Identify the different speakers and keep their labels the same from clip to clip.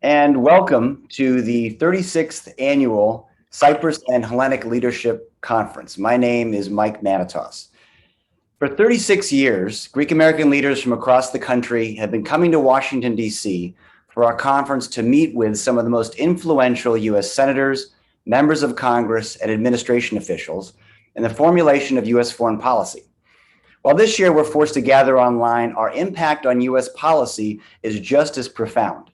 Speaker 1: and welcome to the 36th Annual Cyprus and Hellenic Leadership Conference. My name is Mike Manitos. For 36 years, Greek American leaders from across the country have been coming to Washington, D.C. for our conference to meet with some of the most influential U.S. senators, members of Congress, and administration officials in the formulation of U.S. foreign policy. While this year we're forced to gather online, our impact on U.S. policy is just as profound.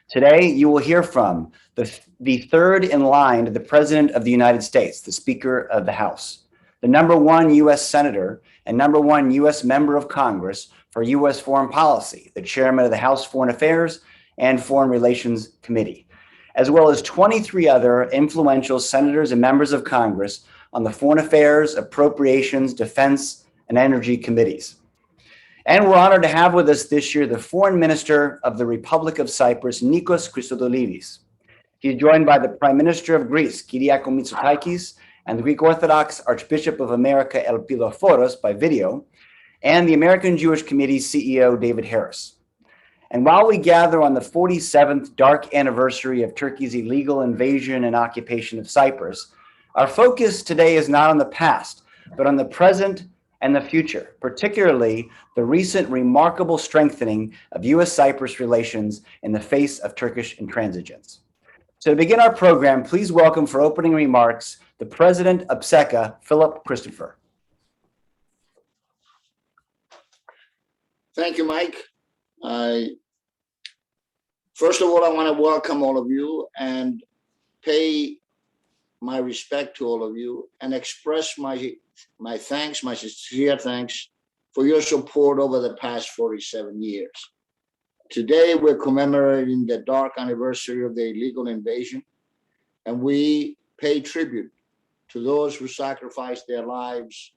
Speaker 1: Today, you will hear from the third in line to the President of the United States, the Speaker of the House, the #1 U.S. Senator and #1 U.S. Member of Congress for U.S. Foreign Policy, the Chairman of the House Foreign Affairs and Foreign Relations Committee, as well as 23 other influential senators and members of Congress on the Foreign Affairs, Appropriations, Defense, and Energy Committees. And we're honored to have with us this year the Foreign Minister of the Republic of Cyprus, Nikos Christodoulides. He's joined by the Prime Minister of Greece, Kyriakos Mitsotakis, and the Greek Orthodox Archbishop of America, Elpidophoros, by video, and the American Jewish Committee's CEO, David Harris. And while we gather on the 47th dark anniversary of Turkey's illegal invasion and occupation of Cyprus, our focus today is not on the past, but on the present and the future, particularly the recent remarkable strengthening of U.S.-Cyprus relations in the face of Turkish intransigence. So to begin our program, please welcome for opening remarks the President of PSEKA, Philip Christopher.
Speaker 2: Thank you, Mike. First of all, I want to welcome all of you and pay my respect to all of you and express my thanks, my sincere thanks for your support over the past 47 years. Today, we're commemorating the dark anniversary of the illegal invasion, and we pay tribute to those who sacrificed their lives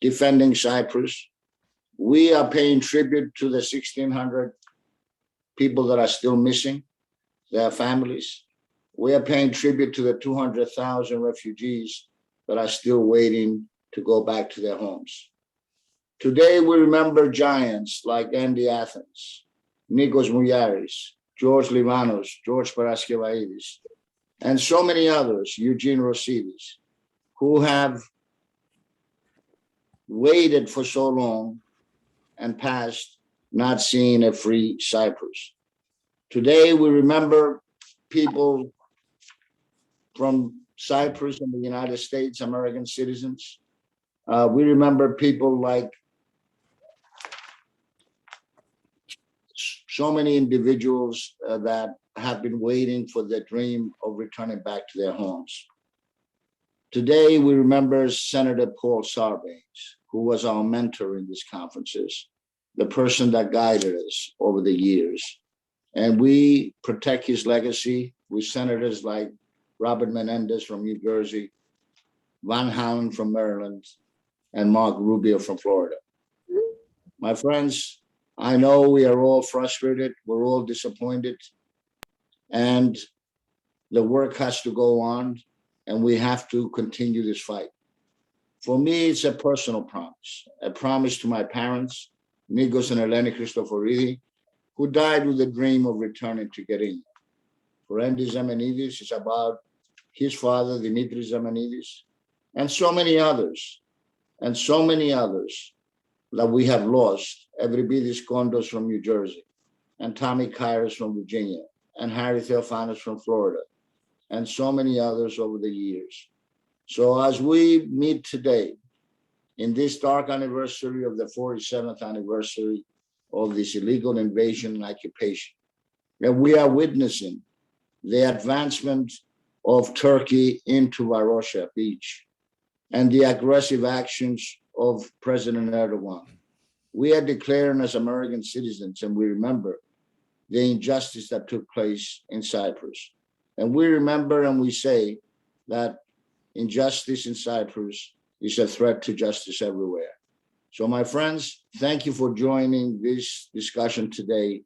Speaker 2: defending Cyprus. We are paying tribute to the 1,600 people that are still missing, their families. We are paying tribute to the 200,000 refugees that are still waiting to go back to their homes. Today, we remember giants like Andy Athens, Nikos Mouliaris, George Livanos, George Paraskivaidis, and so many others, Eugene Rosidis, who have waited for so long and passed not seeing a free Cyprus. Today, we remember people from Cyprus and the United States, American citizens. We remember people like so many individuals that have been waiting for the dream of returning back to their homes. Today, we remember Senator Paul Sarbanes, who was our mentor in these conferences, the person that guided us over the years. And we protect his legacy with senators like Robert Menendez from New Jersey, Van Hollen from Maryland, and Mark Rubio from Florida. My friends, I know we are all frustrated, we're all disappointed, and the work has to go on, and we have to continue this fight. For me, it's a personal promise, a promise to my parents, Nikos and Hellenic Christoforidis, who died with the dream of returning to Gregory. For Andy Zamenidis, it's about his father, Dimitris Zamenidis, and so many others, that we have lost. Evribidis Kondos from New Jersey, and Tommy Kairos from Virginia, and Harry Theophanos from Florida, and so many others over the years. So as we meet today, in this dark anniversary of the 47th anniversary of this illegal invasion and occupation, and we are witnessing the advancement of Turkey into Varosha Beach and the aggressive actions of President Erdogan. We are declaring as American citizens, and we remember the injustice that took place in Cyprus. And we remember and we say that injustice in Cyprus is a threat to justice everywhere. So my friends, thank you for joining this discussion today.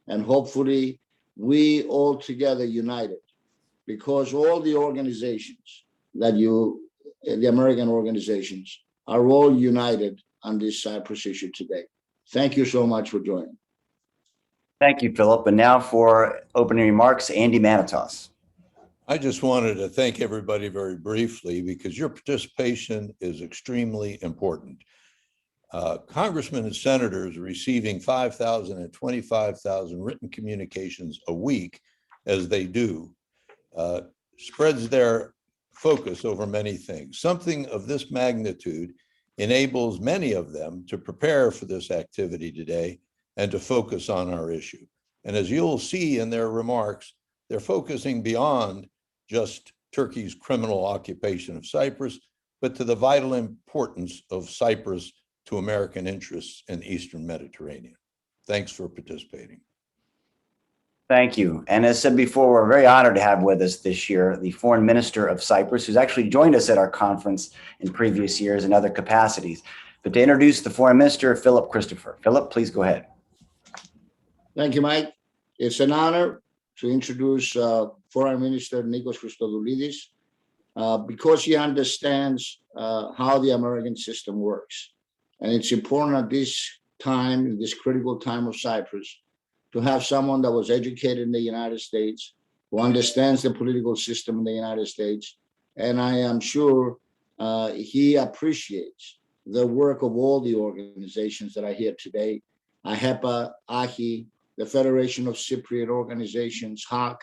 Speaker 2: And hopefully we all together united, because all the organizations that the American organizations are all united on this Cyprus issue today. Thank you so much for joining.
Speaker 1: Thank you, Philip. And now for opening remarks, Andy Manitos.
Speaker 3: I just wanted to thank everybody very briefly because your participation is extremely important. Congressmen and senators receiving 5,000 and 25,000 written communications a week, as they do, spreads their focus over many things. Something of this magnitude enables many of them to prepare for this activity today and to focus on our issue. And as you'll see in their remarks, they're focusing beyond just Turkey's criminal occupation of Cyprus, but to the vital importance of Cyprus to American interests in the Eastern Mediterranean. Thanks for participating.
Speaker 1: Thank you. And as said before, we're very honored to have with us this year the Foreign Minister of Cyprus, who's actually joined us at our conference in previous years in other capacities. But to introduce the Foreign Minister, Philip Christopher. Philip, please go ahead.
Speaker 2: Thank you, Mike. It's an honor to introduce Foreign Minister Nikos Christodoulides because he understands how the American system works. And it's important at this time, in this critical time of Cyprus, to have someone that was educated in the United States, who understands the political system in the United States. And I am sure he appreciates the work of all the organizations that are here today, AHEPA, AHI, the Federation of Cypriot Organizations, HAC,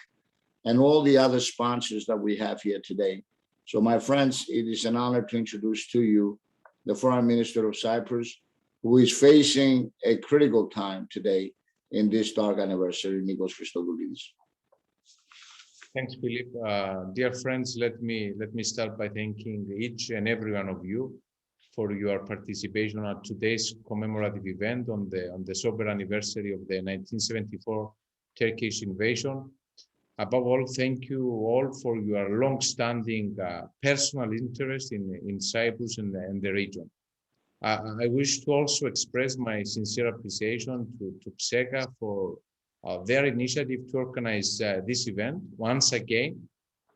Speaker 2: and all the other sponsors that we have here today. So my friends, it is an honor to introduce to you the Foreign Minister of Cyprus, who is facing a critical time today in this dark anniversary, Nikos Christodoulides.
Speaker 4: Thanks, Philip. Dear friends, let me start by thanking each and every one of you for your participation at today's commemorative event on the sober anniversary of the 1974 Turkish invasion. Above all, thank you all for your long-standing personal interest in Cyprus and the region. I wish to also express my sincere appreciation to PSEKA for their initiative to organize this event once again,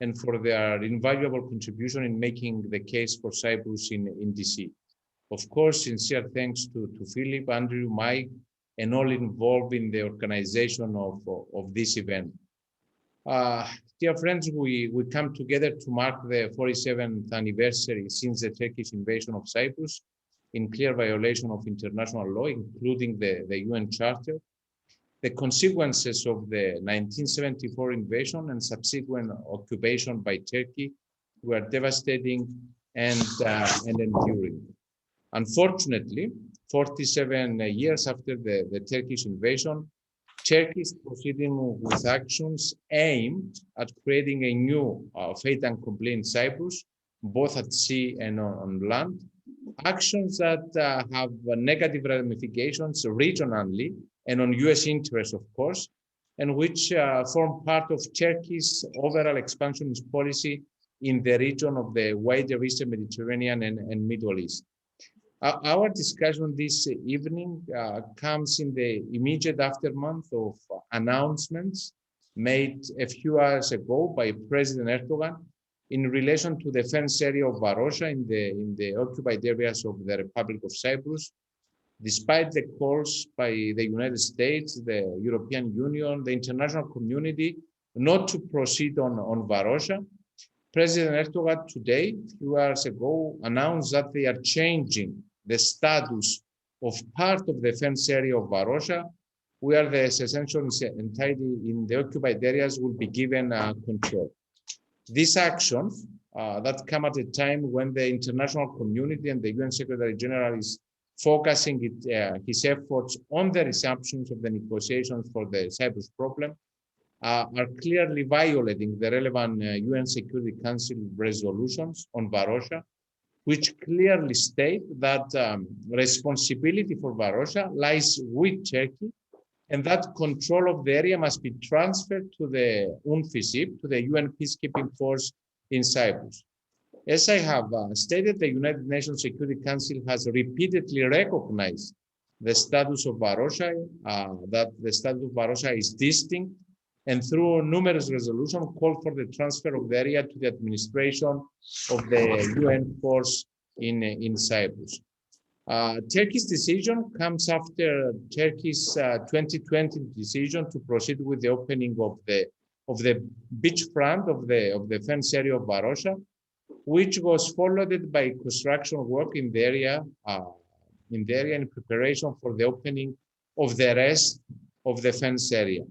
Speaker 4: and for their invaluable contribution in making the case for Cyprus in DC. Of course, sincere thanks to Philip, Andrew, Mike, and all involved in the organization of this event. Dear friends, we come together to mark the 47th anniversary since the Turkish invasion of Cyprus, in clear violation of international law, including the UN Charter. The consequences of the 1974 invasion and subsequent occupation by Turkey were devastating and enduring. Unfortunately, 47 years after the Turkish invasion, Turkey is proceeding with actions aimed at creating a new fait accompli in Cyprus, both at sea and on land. Actions that have negative ramifications regionally and on US interests, of course, and which form part of Turkey's overall expansionist policy in the region of the wider Eastern Mediterranean and Middle East. Our discussion this evening comes in the immediate aftermath of announcements made a few hours ago by President Erdogan in relation to the defense area of Varosha in the occupied areas of the Republic of Cyprus. Despite the calls by the United States, the European Union, the international community not to proceed on Varosha, President Erdogan today, a few hours ago, announced that they are changing the status of part of the defense area of Varosha, where the essential entirety in the occupied areas will be given control. These actions that come at a time when the international community and the UN Secretary General is focusing his efforts on the resumptions of the negotiations for the Cyprus problem are clearly violating the relevant UN Security Council resolutions on Varosha, which clearly state that responsibility for Varosha lies with Turkey, and that control of the area must be transferred to the UNFICYP, to the UN peacekeeping force in Cyprus. As I have stated, the United Nations Security Council has repeatedly recognized the status of Varosha, that the status of Varosha is distinct, and through numerous resolutions called for the transfer of the area to the administration of the UN force in Cyprus. Turkey's decision comes after Turkey's 2020 decision to proceed with the opening of the beachfront of the fence area of Varosha, which was followed by construction work in the area in preparation for the opening of the rest of the fence area.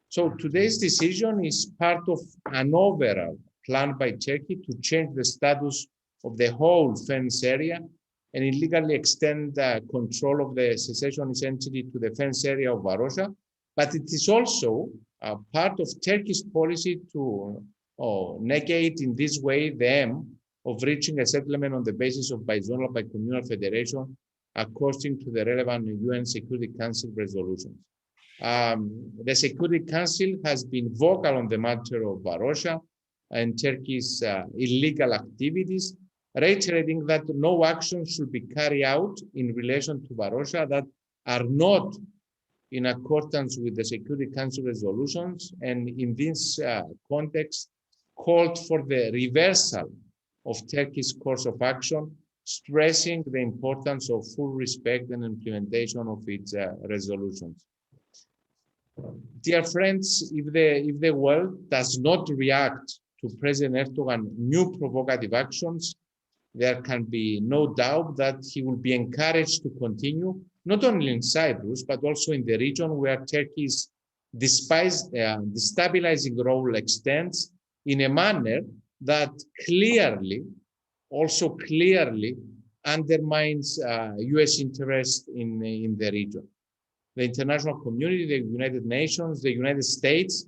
Speaker 4: So today's decision is part of an overall plan by Turkey to change the status of the whole fence area and illegally extend control of the secessionist entity to the fence area of Varosha. But it is also part of Turkey's policy to negate in this way the aim of reaching a settlement on the basis of bizonal bicommunal federation according to the relevant UN Security Council resolutions. The Security Council has been vocal on the matter of Varosha and Turkey's illegal activities, reiterating that no action should be carried out in relation to Varosha that are not in accordance with the Security Council resolutions, and in this context, called for the reversal of Turkey's course of action, stressing the importance of full respect and implementation of its resolutions. Dear friends, if the world does not react to President Erdogan's new provocative actions, there can be no doubt that he will be encouraged to continue, not only in Cyprus, but also in the region where Turkey's destabilizing role extends in a manner that clearly undermines US interest in the region. The international community, the United Nations, the United States,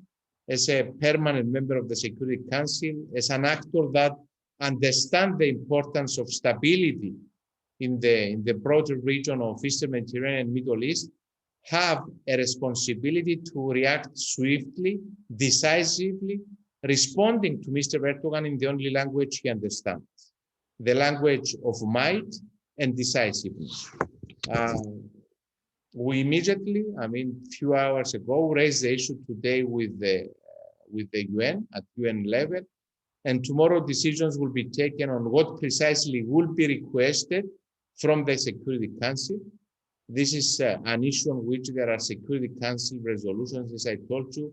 Speaker 4: as a permanent member of the Security Council, as an actor that understands the importance of stability in the broader region of Eastern Mediterranean and Middle East, have a responsibility to react swiftly, decisively, responding to Mr. Erdogan in the only language he understands, the language of might and decisiveness. We immediately, a few hours ago, raised the issue today with the UN at UN level, and tomorrow decisions will be taken on what precisely will be requested from the Security Council. This is an issue on which there are Security Council resolutions, as I told you,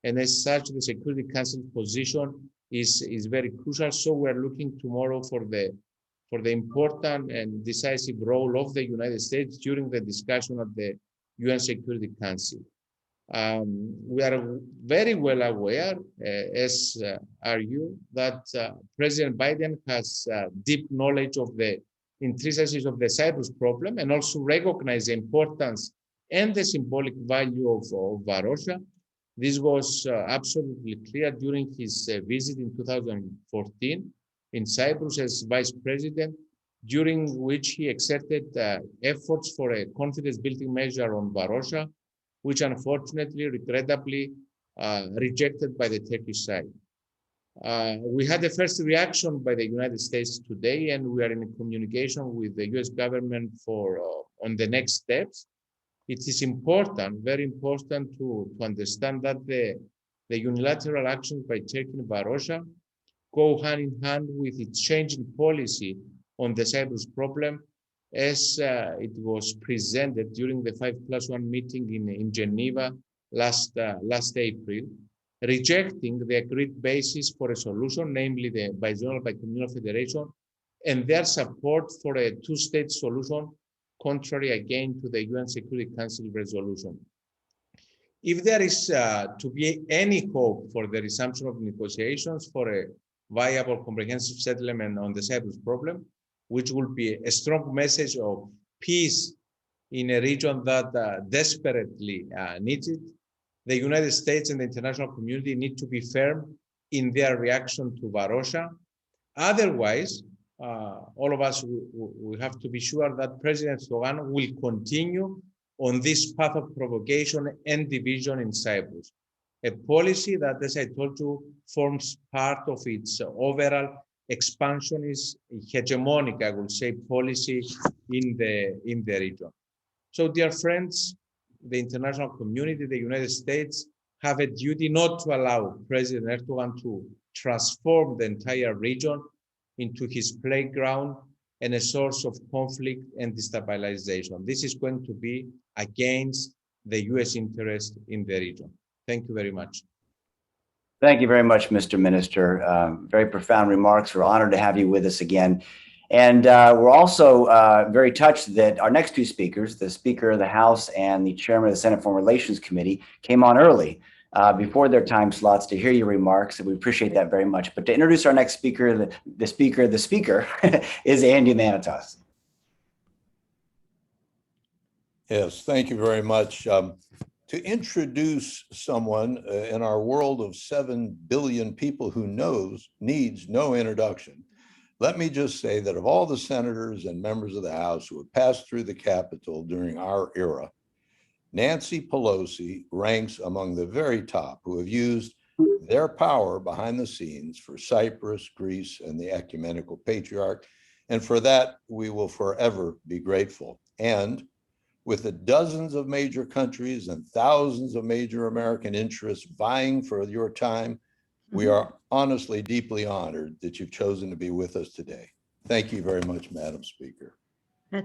Speaker 4: and as such, the Security Council position is very crucial. So we're looking tomorrow for the important and decisive role of the United States during the discussion of the UN Security Council. We are very well aware, as are you, that President Biden has deep knowledge of the intricacies of the Cyprus problem and also recognize the importance and the symbolic value of Varosha. This was absolutely clear during his visit in 2014 in Cyprus as vice president, during which he exerted efforts for a confidence-building measure on Varosha, which unfortunately, regrettably, rejected by the Turkish side. We had the first reaction by the United States today, and we are in communication with the US government on the next steps. It is important, very important to understand that the unilateral actions by Turkey in Varosha go hand in hand with its changing policy on the Cyprus problem, as it was presented during the 5+1 meeting in Geneva last April, rejecting the agreed basis for a solution, namely the bizonal bicommunal federation, and their support for a two-state solution, contrary again to the UN Security Council resolution. If there is to be any hope for the resumption of negotiations for a viable comprehensive settlement on the Cyprus problem, which will be a strong message of peace in a region that desperately needs it, the United States and the international community need to be firm in their reaction to Varosha. Otherwise, all of us we have to be sure that President Erdogan will continue on this path of provocation and division in Cyprus, a policy that, as I told you, forms part of its overall expansionist, hegemonic, I would say, policy in the region. So, dear friends, the international community, the United States, have a duty not to allow President Erdogan to transform the entire region into his playground and a source of conflict and destabilization. This is going to be against the US interest in the region. Thank you very much.
Speaker 1: Thank you very much, Mr. Minister. Very profound remarks. We're honored to have you with us again. And we're also very touched that our next two speakers, the Speaker of the House and the Chairman of the Senate Foreign Relations Committee, came on early before their time slots to hear your remarks, and we appreciate that very much. But to introduce our next speaker, the speaker is Andy Manitas.
Speaker 3: Yes, thank you very much. To introduce someone in our world of 7 billion people who needs no introduction, let me just say that of all the senators and members of the House who have passed through the Capitol during our era, Nancy Pelosi ranks among the very top who have used their power behind the scenes for Cyprus, Greece, and the ecumenical patriarch. And for that, we will forever be grateful. And with the dozens of major countries and thousands of major American interests vying for your time, we are honestly deeply honored that you've chosen to be with us today. Thank you very much, Madam Speaker.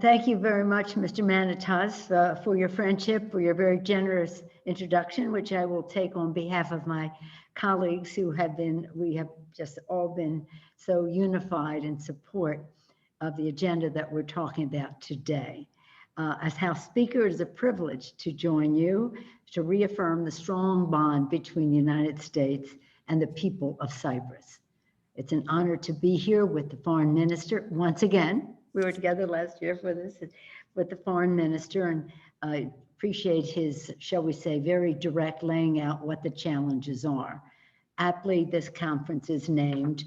Speaker 5: Thank you very much, Mr. Manitas, for your friendship, for your very generous introduction, which I will take on behalf of my colleagues who have been, we have just all been so unified in support of the agenda that we're talking about today. As House Speaker, it is a privilege to join you to reaffirm the strong bond between the United States and the people of Cyprus. It's an honor to be here with the Foreign Minister once again. We were together last year for this with the Foreign Minister, and I appreciate his, shall we say, very direct laying out what the challenges are. Aptly, this conference is named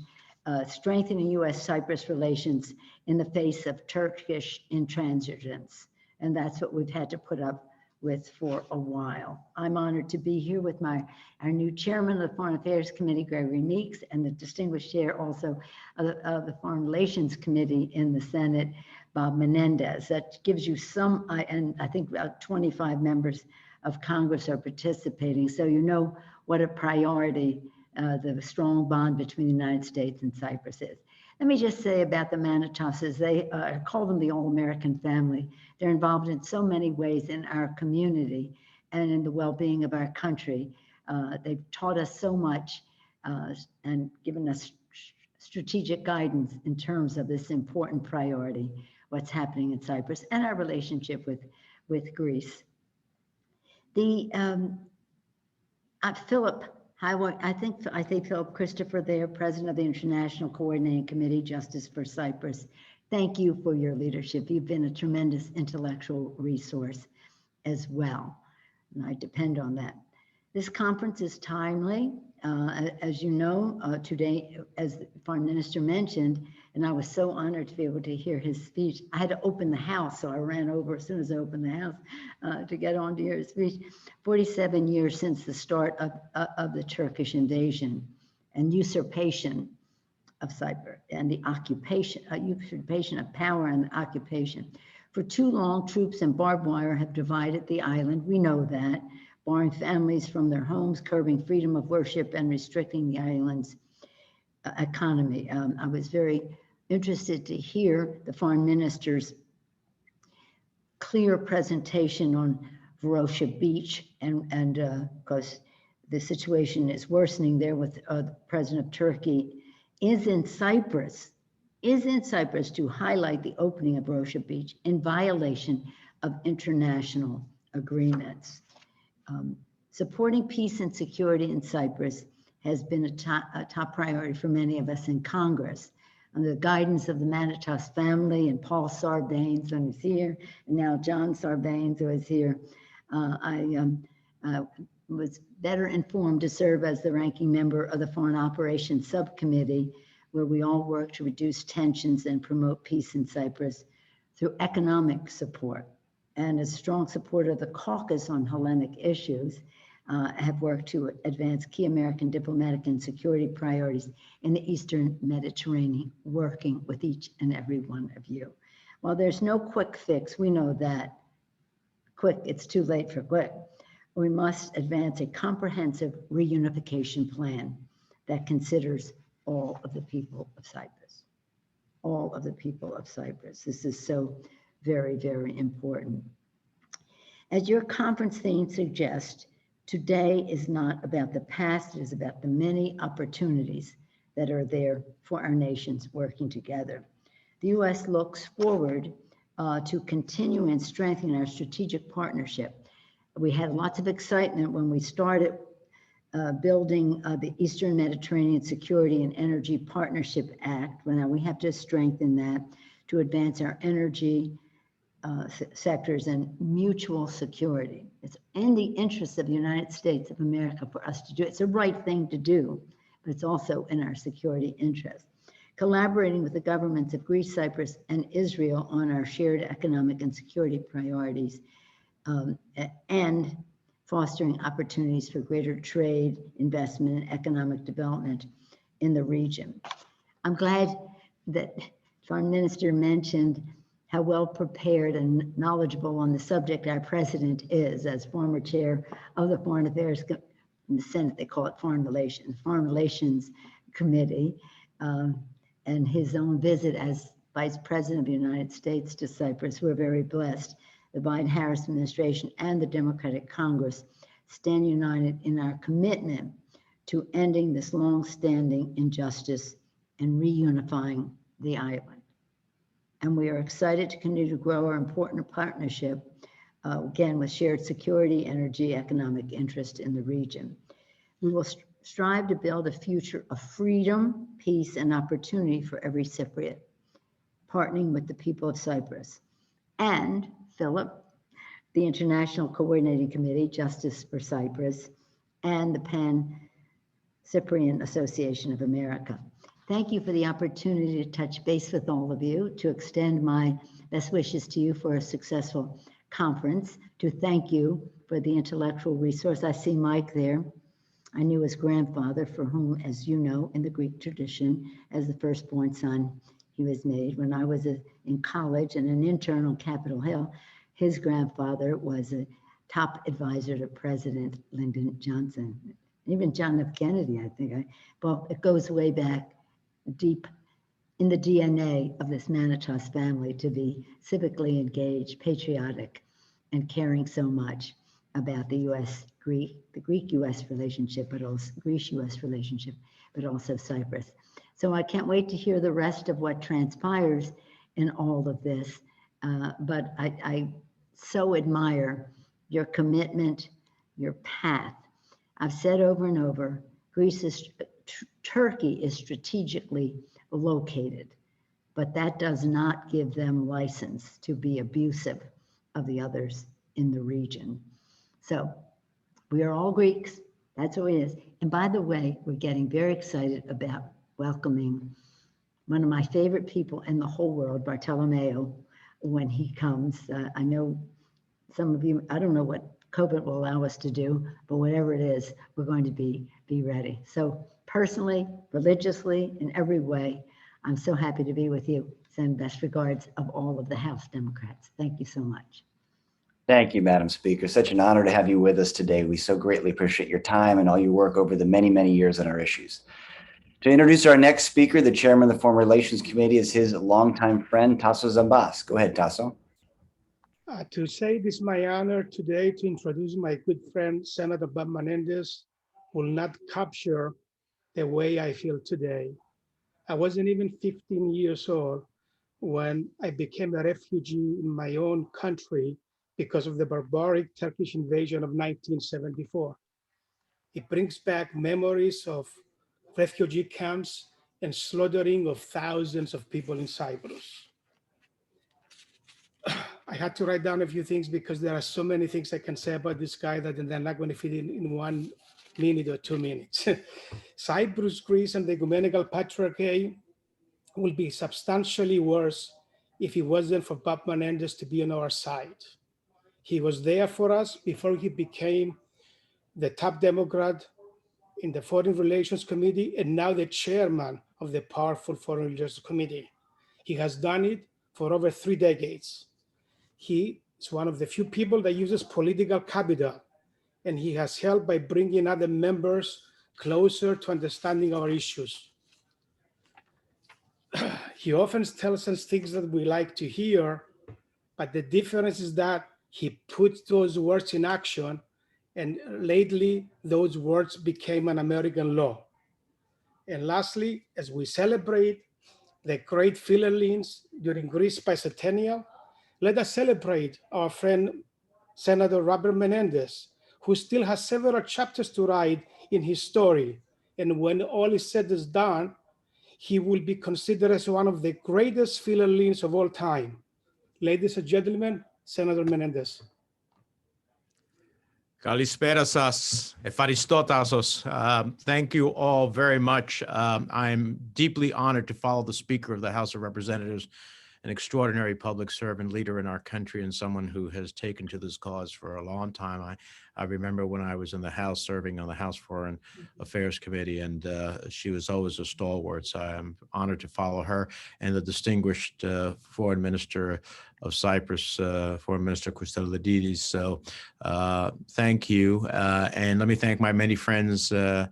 Speaker 5: Strengthening U.S.-Cyprus Relations in the Face of Turkish Intransigence. And that's what we've had to put up with for a while. I'm honored to be here with our new chairman of the Foreign Affairs Committee, Gregory Meeks, and the distinguished chair also of the Foreign Relations Committee in the Senate, Bob Menendez. That gives you some, and I think about 25 members of Congress are participating. So you know what a priority the strong bond between the United States and Cyprus is. Let me just say about the Manitoses, they call them the All-American family. They're involved in so many ways in our community and in the well-being of our country. They've taught us so much and given us strategic guidance in terms of this important priority, what's happening in Cyprus and our relationship with Greece. Philip, I think Philip Christopher there, President of the International Coordinating Committee, Justice for Cyprus. Thank you for your leadership. You've been a tremendous intellectual resource as well, and I depend on that. This conference is timely. As you know, today, as the Foreign Minister mentioned, and I was so honored to be able to hear his speech. I had to open the house, so I ran over as soon as I opened the house to get on to hear his speech. 47 years since the start of the Turkish invasion and usurpation of Cyprus and the usurpation of power and the occupation. For too long, troops and barbed wire have divided the island. We know that, barring families from their homes, curbing freedom of worship, and restricting the island's economy. I was very interested to hear the Foreign Minister's clear presentation on Varosha Beach, and because the situation is worsening there with the President of Turkey is in Cyprus to highlight the opening of Varosha Beach in violation of international agreements. Supporting peace and security in Cyprus has been a top priority for many of us in Congress. Under the guidance of the Manitas family and Paul Sarbanes, who is here, and now John Sarbanes, who is here, I was better informed to serve as the ranking member of the Foreign Operations Subcommittee, where we all work to reduce tensions and promote peace in Cyprus through economic support. And as a strong supporter of the caucus on Hellenic issues, have worked to advance key American diplomatic and security priorities in the Eastern Mediterranean, working with each and every one of you. While there's no quick fix, we know that it's too late for quick. We must advance a comprehensive reunification plan that considers all of the people of Cyprus. all of the people of Cyprus. This is so very, very important. As your conference theme suggests, today is not about the past, it is about the many opportunities that are there for our nations working together. The U.S. looks forward to continue and strengthen our strategic partnership. We had lots of excitement when we started building the Eastern Mediterranean Security and Energy Partnership Act. Well, now we have to strengthen that to advance our energy sectors and mutual security. It's in the interest of the United States of America for us to do it. It's the right thing to do, but it's also in our security interest. Collaborating with the governments of Greece, Cyprus, and Israel on our shared economic and security priorities, and fostering opportunities for greater trade, investment, and economic development in the region. I'm glad that Foreign Minister mentioned how well prepared and knowledgeable on the subject our president is. As former chair of the Foreign Affairs, in the Senate they call it Foreign Relations Committee, and his own visit as Vice President of the United States to Cyprus. We're very blessed. The Biden-Harris administration and the Democratic Congress stand united in our commitment to ending this long-standing injustice and reunifying the island. And we are excited to continue to grow our important partnership, again, with shared security, energy, economic interest in the region. We will strive to build a future of freedom, peace, and opportunity for every Cypriot, partnering with the people of Cyprus. And Philip, the International Coordinating Committee, Justice for Cyprus, and the Pan-Cyprian Association of America. Thank you for the opportunity to touch base with all of you, to extend my best wishes to you for a successful conference, to thank you for the intellectual resource. I see Mike there. I knew his grandfather, for whom, as you know, in the Greek tradition, as the firstborn son, he was made. When I was in college and an intern on Capitol Hill, his grandfather was a top advisor to President Lyndon Johnson, even John F. Kennedy, I think. Well, it goes way back deep in the DNA of this Manitos family to be civically engaged, patriotic, and caring so much about the Greek-U.S. relationship, but also Greece-U.S. relationship, but also Cyprus. So I can't wait to hear the rest of what transpires in all of this. But I so admire your commitment, your path. I've said over and over, Turkey is strategically located, but that does not give them license to be abusive of the others in the region. So we are all Greeks, that's what it is. And by the way, we're getting very excited about welcoming one of my favorite people in the whole world, Bartolomeo, when he comes. I know some of you, I don't know what COVID will allow us to do, but whatever it is, we're going to be ready. So personally, religiously, in every way, I'm so happy to be with you. Send best regards of all of the House Democrats. Thank you so much.
Speaker 1: Thank you, Madam Speaker. Such an honor to have you with us today. We so greatly appreciate your time and all your work over the many, many years on our issues. To introduce our next speaker, the chairman of the Foreign Relations Committee is his longtime friend, Tasso Zambas. Go ahead, Tasso.
Speaker 6: To say it is my honor today to introduce my good friend, Senator Bob Menendez, will not capture the way I feel today. I wasn't even 15 years old when I became a refugee in my own country because of the barbaric Turkish invasion of 1974. It brings back memories of refugee camps and slaughtering of thousands of people in Cyprus. I had to write down a few things because there are so many things I can say about this guy that they're not going to fit in 1 minute or 2 minutes. Cyprus, Greece, and the Ecumenical Patriarchate will be substantially worse if it wasn't for Bob Menendez to be on our side. He was there for us before he became the top Democrat in the Foreign Relations Committee and now the chairman of the powerful Foreign Relations Committee. He has done it for over 3 decades. He is one of the few people that uses political capital, and he has helped by bringing other members closer to understanding our issues. he often tells us things that we like to hear, but the difference is that he puts those words in action, and lately those words became an American law. And lastly, as we celebrate the great Philhellenes during Greece bicentennial, let us celebrate our friend Senator Robert Menendez, who still has several chapters to write in his story. And when all is said and done, he will be considered as one of the greatest Philhellenes of all time. Ladies and gentlemen, Senator Menendez.
Speaker 7: Kalispera σας, ευχαριστώ τάσος. Thank you all very much. I'm deeply honored to follow the Speaker of the House of Representatives, an extraordinary public servant leader in our country and someone who has taken to this cause for a long time. I remember when I was in the House serving on the House Foreign Affairs Committee, and she was always a stalwart. So I'm honored to follow her and the distinguished Foreign Minister of Cyprus, Foreign Minister Christodoulides. So thank you. And let me thank my many friends and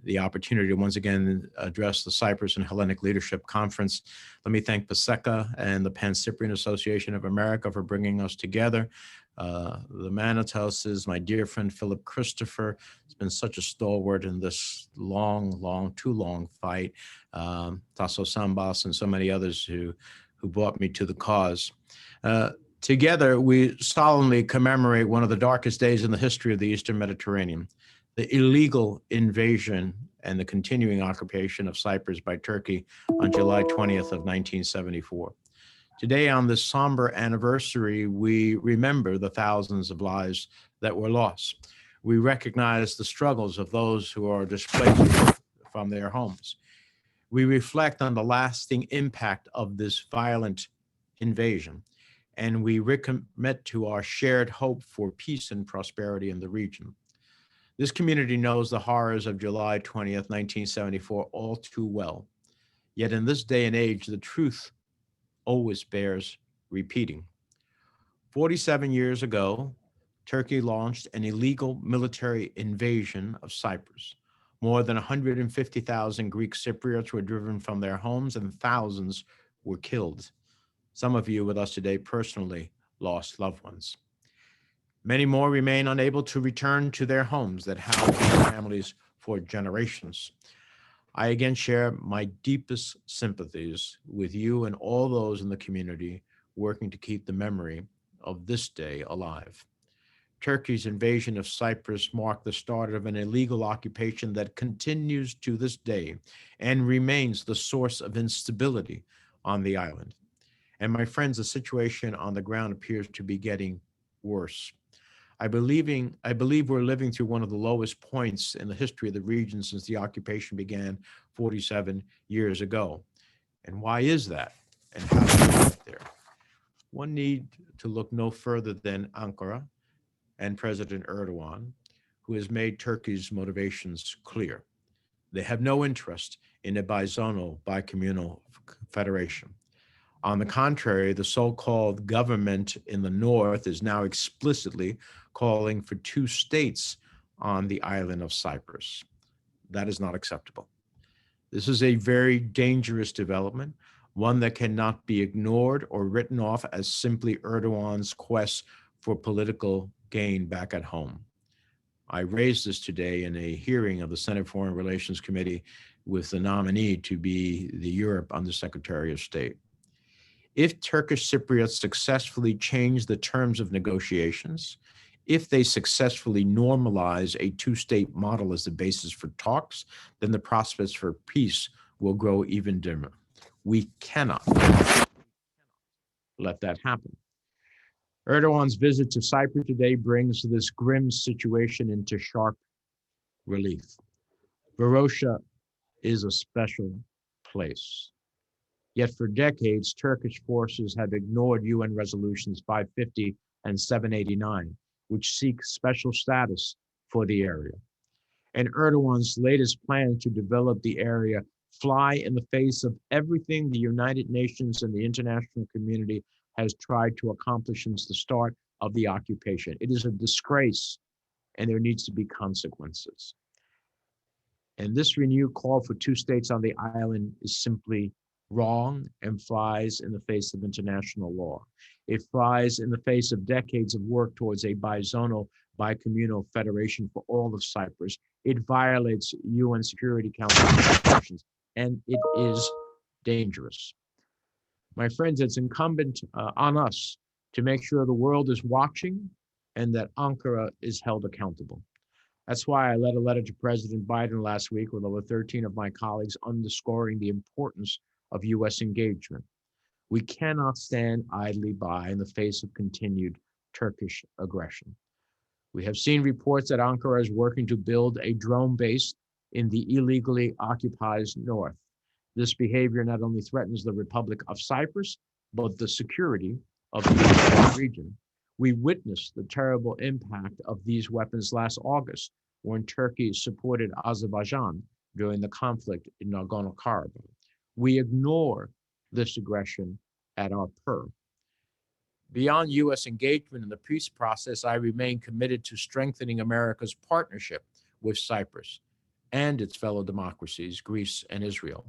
Speaker 7: the opportunity to once again address the Cyprus and Hellenic Leadership Conference. Let me thank PSEKA and the Pan-Cyprian Association of America for bringing us together. The Manitoses, my dear friend Philip Christopher, has been such a stalwart in this too long fight. Tasso Sambas and so many others who brought me to the cause. Together, we solemnly commemorate one of the darkest days in the history of the Eastern Mediterranean, the illegal invasion and the continuing occupation of Cyprus by Turkey on July 20th of 1974. Today, on this somber anniversary, we remember the thousands of lives that were lost. We recognize the struggles of those who are displaced from their homes. We reflect on the lasting impact of this violent invasion, and we recommit to our shared hope for peace and prosperity in the region. This community knows the horrors of July 20th, 1974 all too well. Yet in this day and age, the truth always bears repeating. 47 years ago, Turkey launched an illegal military invasion of Cyprus. More than 150,000 Greek Cypriots were driven from their homes and thousands were killed. Some of you with us today personally lost loved ones. Many more remain unable to return to their homes that housed their families for generations. I again share my deepest sympathies with you and all those in the community working to keep the memory of this day alive. Turkey's invasion of Cyprus marked the start of an illegal occupation that continues to this day and remains the source of instability on the island. And my friends, the situation on the ground appears to be getting worse. I believe we're living through one of the lowest points in the history of the region since the occupation began 47 years ago. And why is that? And how did we get there? One need to look no further than Ankara and President Erdogan, who has made Turkey's motivations clear. They have no interest in a bizonal, bicommunal federation. On the contrary, the so-called government in the north is now explicitly calling for two states on the island of Cyprus. That is not acceptable. This is a very dangerous development, one that cannot be ignored or written off as simply Erdogan's quest for political gain back at home. I raised this today in a hearing of the Senate Foreign Relations Committee with the nominee to be the Europe Undersecretary of State. If Turkish Cypriots successfully change the terms of negotiations, if they successfully normalize a two-state model as the basis for talks, then the prospects for peace will grow even dimmer. We cannot let that happen. Erdogan's visit to Cyprus today brings this grim situation into sharp relief. Varosha is a special place. Yet for decades, Turkish forces have ignored UN resolutions 550 and 789, which seek special status for the area. And Erdogan's latest plan to develop the area fly in the face of everything the United Nations and the international community has tried to accomplish since the start of the occupation. It is a disgrace, and there needs to be consequences. And this renewed call for two states on the island is simply wrong and flies in the face of international law. It flies in the face of decades of work towards a bizonal, bicommunal federation for all of Cyprus. It violates UN Security Council resolutions, and it is dangerous. My friends, it's incumbent on us to make sure the world is watching and that Ankara is held accountable. That's why I led a letter to President Biden last week with over 13 of my colleagues underscoring the importance of US engagement. We cannot stand idly by in the face of continued Turkish aggression. We have seen reports that Ankara is working to build a drone base in the illegally occupied north. This behavior not only threatens the Republic of Cyprus, but the security of the region. We witnessed the terrible impact of these weapons last August when Turkey supported Azerbaijan during the conflict in Nagorno-Karabakh. We ignore this aggression at our peril. Beyond US engagement in the peace process, I remain committed to strengthening America's partnership with Cyprus and its fellow democracies, Greece and Israel.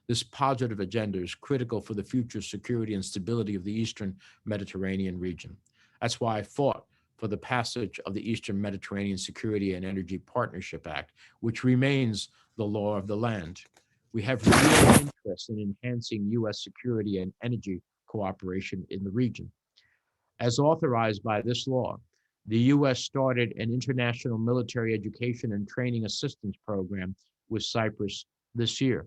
Speaker 7: This positive agenda is critical for the future security and stability of the Eastern Mediterranean region. That's why I fought for the passage of the Eastern Mediterranean Security and Energy Partnership Act, which remains the law of the land. We have real interest in enhancing US security and energy cooperation in the region. As authorized by this law, the US started an international military education and training assistance program with Cyprus this year.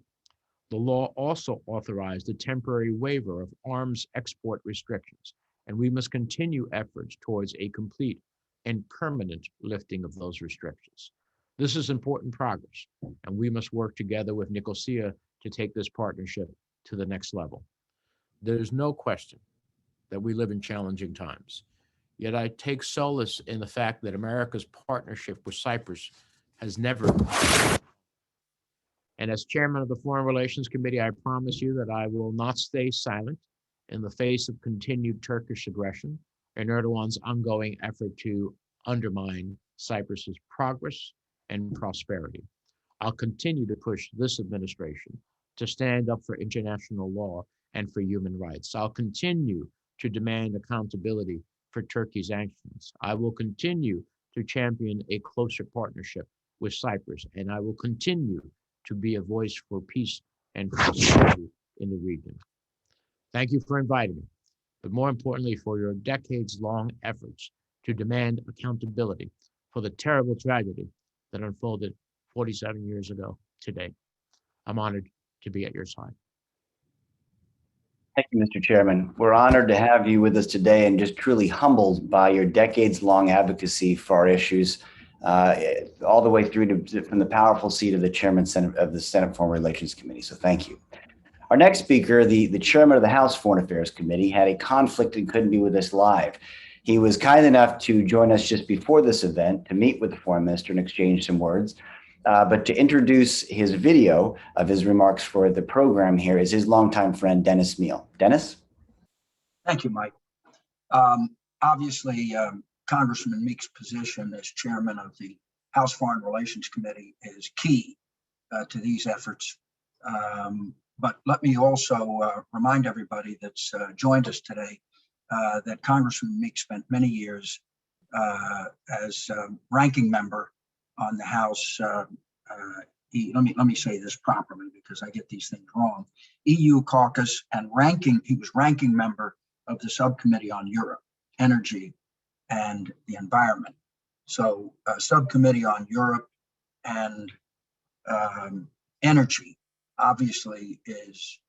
Speaker 7: The law also authorized a temporary waiver of arms export restrictions, and we must continue efforts towards a complete and permanent lifting of those restrictions. This is important progress, and we must work together with Nicosia to take this partnership to the next level. There is no question that we live in challenging times. Yet I take solace in the fact that America's partnership with Cyprus has never. And as chairman of the Foreign Relations Committee, I promise you that I will not stay silent in the face of continued Turkish aggression and Erdogan's ongoing effort to undermine Cyprus's progress and prosperity. I'll continue to push this administration to stand up for international law and for human rights. I'll continue to demand accountability for Turkey's actions. I will continue to champion a closer partnership with Cyprus, and I will continue to be a voice for peace and prosperity in the region. Thank you for inviting me, but more importantly, for your decades-long efforts to demand accountability for the terrible tragedy that unfolded 47 years ago today. I'm honored to be at your side.
Speaker 1: Thank you, Mr. Chairman. We're honored to have you with us today and just truly humbled by your decades-long advocacy for our issues, all the way through to from the powerful seat of the chairman of the Senate Foreign Relations Committee. So thank you. Our next speaker, the chairman of the House Foreign Affairs Committee, had a conflict and couldn't be with us live. He was kind enough to join us just before this event to meet with the foreign minister and exchange some words. But to introduce his video of his remarks for the program here is his longtime friend, Dennis Meal. Dennis?
Speaker 8: Thank you, Mike. Obviously, Congressman Meeks' position as chairman of the House Foreign Relations Committee is key to these efforts. But let me also remind everybody that's joined us today that Congressman Meeks spent many years as ranking member on the House. Let me say this properly because I get these things wrong. EU caucus and he was ranking member of the subcommittee on Europe, energy, and the environment. So subcommittee on Europe and energy obviously is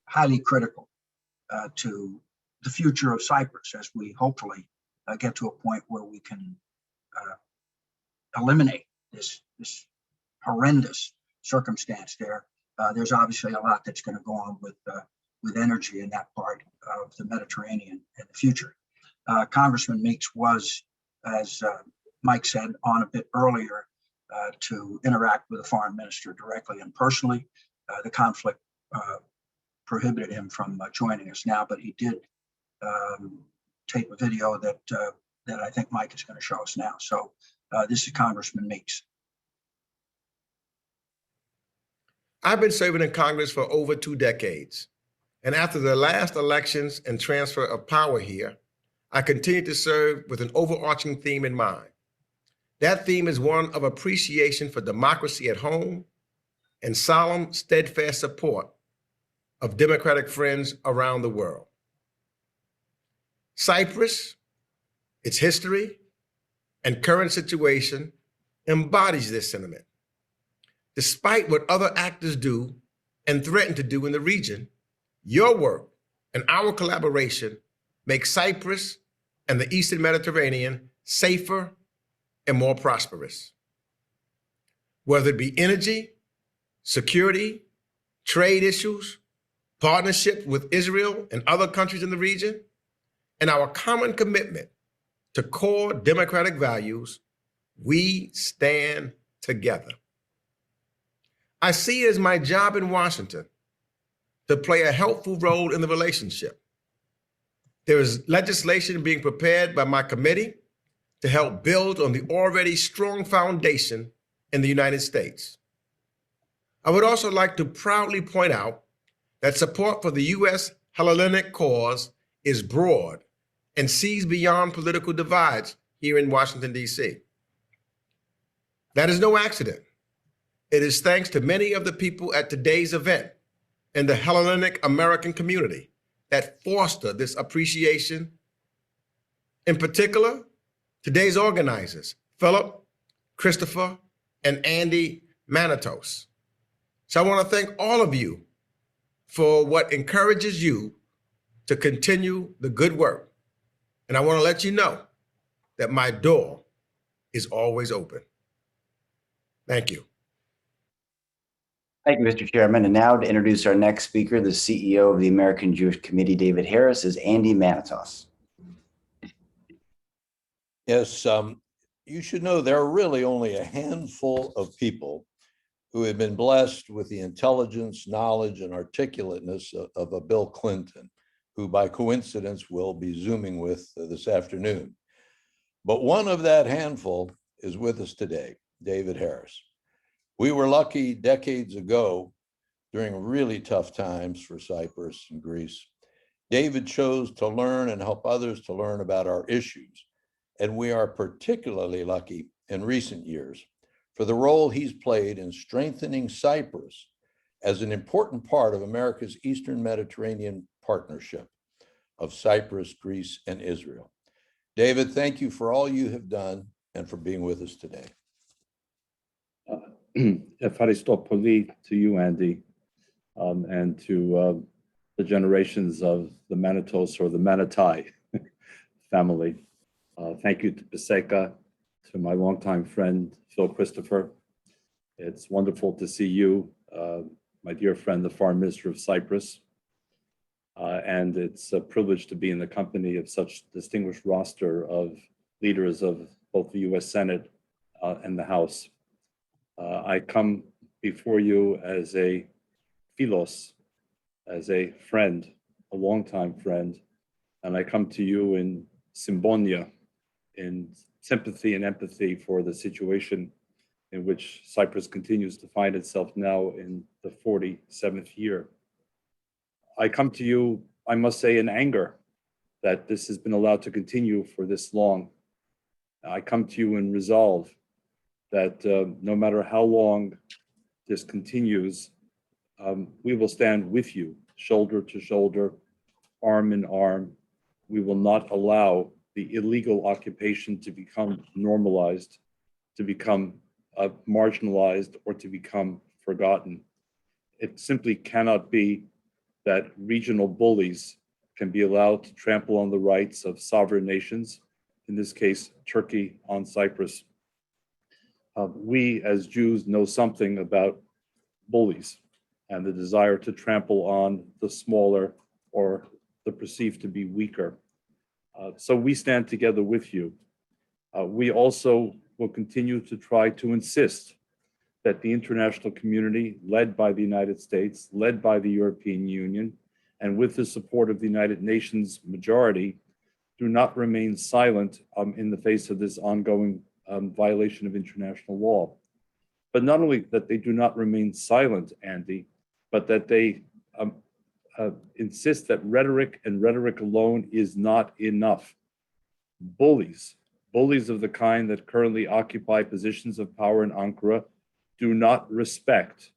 Speaker 8: highly critical to the future of Cyprus as we hopefully get to a point where we can eliminate this horrendous circumstance there. There's obviously a lot that's going to go on with energy in that part of the Mediterranean in the future. Congressman Meeks was, as Mike said, on a bit earlier to interact with the foreign minister directly and personally. The conflict prohibited him from joining us now, but he did tape a video that I think Mike is going to show us now. So this is Congressman Meeks.
Speaker 9: I've been serving in Congress for over 2 decades. And after the last elections and transfer of power here, I continue to serve with an overarching theme in mind. That theme is one of appreciation for democracy at home and solemn, steadfast support of democratic friends around the world. Cyprus, its history and current situation embodies this sentiment. Despite what other actors do and threaten to do in the region, your work and our collaboration make Cyprus and the Eastern Mediterranean safer and more prosperous. Whether it be energy, security, trade issues, partnership with Israel and other countries in the region, and our common commitment to core democratic values, we stand together. I see it as my job in Washington to play a helpful role in the relationship. There is legislation being prepared by my committee to help build on the already strong foundation in the United States. I would also like to proudly point out that support for the U.S. Hellenic cause is broad and sees beyond political divides here in Washington, D.C. That is no accident. It is thanks to many of the people at today's event in the Hellenic American community that foster this appreciation. In particular, today's organizers, Philip, Christopher, and Andy Manitos. So I want to thank all of you for what encourages you to continue the good work. And I want to let you know that my door is always open. Thank you.
Speaker 1: Thank you, Mr. Chairman. And now to introduce our next speaker, the CEO of the American Jewish Committee, David Harris, is Andy Manitos.
Speaker 3: Yes, you should know there are really only a handful of people who have been blessed with the intelligence, knowledge, and articulateness of a Bill Clinton, who by coincidence will be Zooming with this afternoon. But one of that handful is with us today, David Harris. We were lucky decades ago, during really tough times for Cyprus and Greece. David chose to learn and help others to learn about our issues. And we are particularly lucky in recent years for the role he's played in strengthening Cyprus as an important part of America's Eastern Mediterranean partnership of Cyprus, Greece, and Israel. David, thank you for all you have done and for being with us today.
Speaker 10: Ευχαριστώ πολύ to you, Andy, and to the generations of the Manitos or the Manitai family. Thank you to PSEKA, to my longtime friend, Phil Christopher. It's wonderful to see you, my dear friend, the Foreign Minister of Cyprus. And it's a privilege to be in the company of such distinguished roster of leaders of both the US Senate and the House. I come before you as a philos, as a friend, a longtime friend, and I come to you in symbonia, in sympathy and empathy for the situation in which Cyprus continues to find itself now in the 47th year. I come to you, I must say, in anger that this has been allowed to continue for this long. I come to you in resolve that no matter how long this continues, we will stand with you, shoulder to shoulder, arm in arm. We will not allow the illegal occupation to become normalized, to become marginalized, or to become forgotten. It simply cannot be that regional bullies can be allowed to trample on the rights of sovereign nations, in this case, Turkey on Cyprus. We as Jews know something about bullies and the desire to trample on the smaller or the perceived to be weaker. So we stand together with you. We also will continue to try to insist that the international community, led by the United States, led by the European Union, and with the support of the United Nations majority, do not remain silent in the face of this ongoing violation of international law. but not only that they do not remain silent, Andy, but that they insist that rhetoric and rhetoric alone is not enough. Bullies of the kind that currently occupy positions of power in Ankara do not respect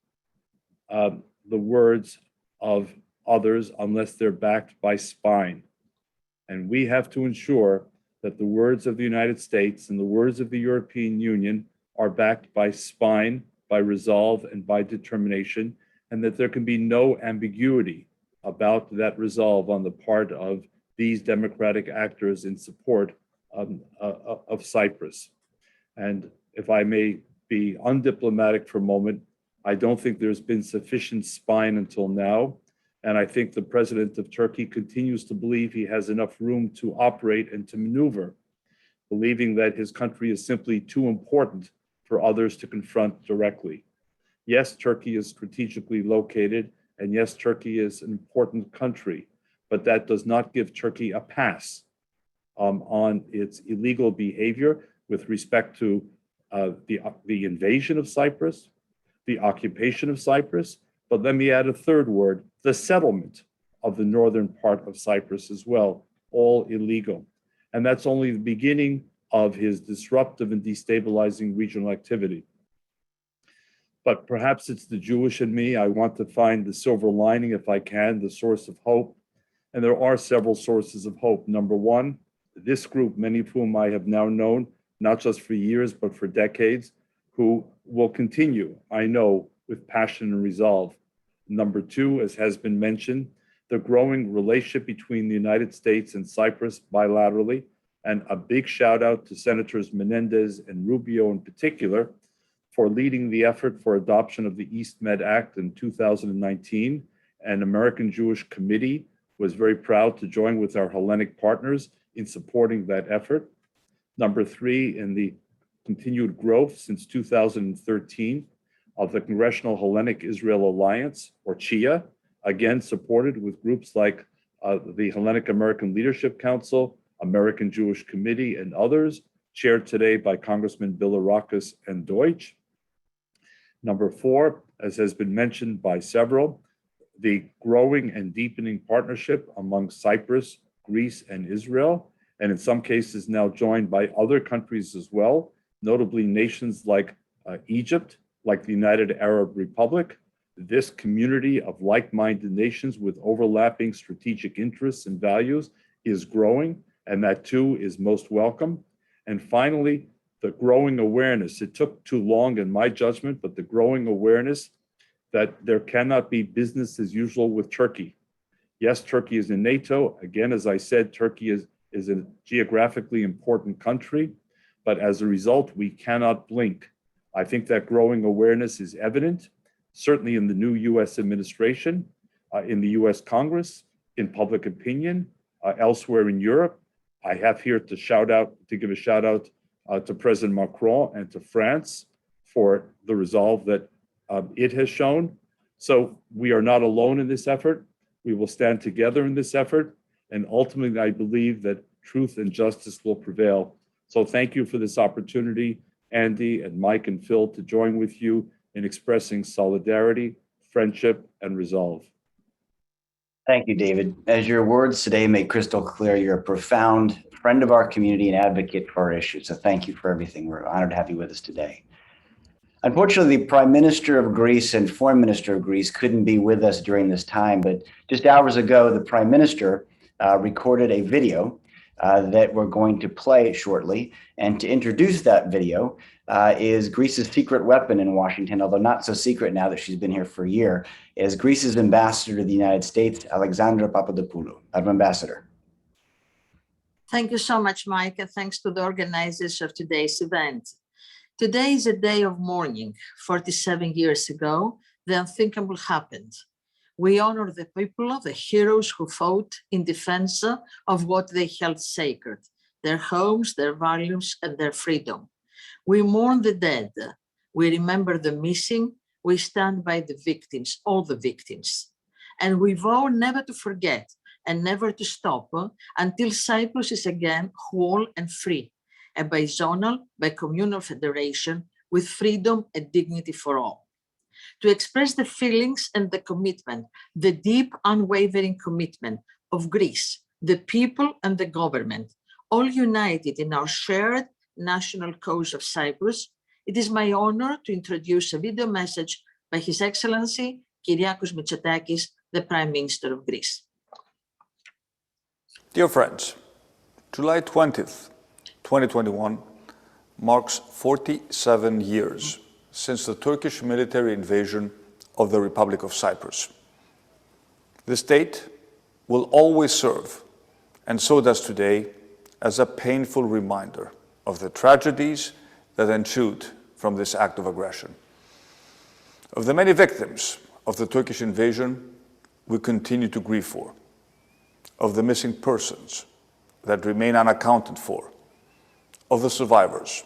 Speaker 10: the words of others unless they're backed by spine. And we have to ensure that the words of the United States and the words of the European Union are backed by spine, by resolve, and by determination, and that there can be no ambiguity about that resolve on the part of these democratic actors in support of Cyprus. And if I may be undiplomatic for a moment, I don't think there's been sufficient spine until now. And I think the president of Turkey continues to believe he has enough room to operate and to maneuver, believing that his country is simply too important for others to confront directly. Yes, Turkey is strategically located, and yes, Turkey is an important country, but that does not give Turkey a pass on its illegal behavior with respect to the invasion of Cyprus, the occupation of Cyprus, but let me add a third word, the settlement of the northern part of Cyprus as well, all illegal. And that's only the beginning of his disruptive and destabilizing regional activity. But perhaps it's the Jewish in me. I want to find the silver lining if I can, the source of hope. And there are several sources of hope. Number one, this group, many of whom I have now known, not just for years, but for decades, who will continue, I know, with passion and resolve. Number two, as has been mentioned, the growing relationship between the United States and Cyprus bilaterally, and a big shout out to Senators Menendez and Rubio in particular for leading the effort for adoption of the East Med Act in 2019. An American Jewish committee was very proud to join with our Hellenic partners in supporting that effort. Number three, in the continued growth since 2013 of the Congressional Hellenic Israel Alliance, or CHIA, again supported with groups like the Hellenic American Leadership Council, American Jewish Committee, and others, chaired today by Congressman Kyriakos and Deutsch. Number four, as has been mentioned by several, the growing and deepening partnership among Cyprus, Greece, and Israel, and in some cases now joined by other countries as well, notably nations like Egypt, like the United Arab Republic. This community of like-minded nations with overlapping strategic interests and values is growing, and that too is most welcome. And finally, the growing awareness. It took too long in my judgment, but the growing awareness that there cannot be business as usual with Turkey. Yes, Turkey is in NATO. Again, as I said, Turkey is a geographically important country, but as a result, we cannot blink. I think that growing awareness is evident, certainly in the new US administration, in the US Congress, in public opinion, elsewhere in Europe. I have here to give a shout out to President Macron and to France for the resolve that it has shown. So we are not alone in this effort. We will stand together in this effort. And ultimately, I believe that truth and justice will prevail. So thank you for this opportunity, Andy and Mike and Phil, to join with you in expressing solidarity, friendship, and resolve.
Speaker 1: Thank you, David. As your words today make crystal clear, you're a profound friend of our community and advocate for our issues. So thank you for everything. We're honored to have you with us today. Unfortunately, the Prime Minister of Greece and Foreign Minister of Greece couldn't be with us during this time, but just hours ago, the Prime Minister recorded a video that we're going to play shortly. And to introduce that video is Greece's secret weapon in Washington, although not so secret now that she's been here for a year, is Greece's ambassador to the United States, Alexandra Papadopoulou. Madam Ambassador.
Speaker 11: Thank you so much, Mike, and thanks to the organizers of today's event. Today is a day of mourning. 47 years ago, the unthinkable happened. We honor the people, the heroes who fought in defense of what they held sacred, their homes, their values, and their freedom. We mourn the dead. We remember the missing. We stand by the victims, all the victims. And we vow never to forget and never to stop until Cyprus is again whole and free, a bizonal, bicommunal federation with freedom and dignity for all. To express the feelings and the commitment, the deep, unwavering commitment of Greece, the people and the government, all united in our shared national cause of Cyprus, it is my honor to introduce a video message by His Excellency Kyriakos Mitsotakis, the Prime Minister of Greece.
Speaker 12: Dear friends, July 20th, 2021 marks 47 years since the Turkish military invasion of the Republic of Cyprus. This date will always serve, and so does today, as a painful reminder of the tragedies that ensued from this act of aggression. Of the many victims of the Turkish invasion we continue to grieve for, of the missing persons that remain unaccounted for, of the survivors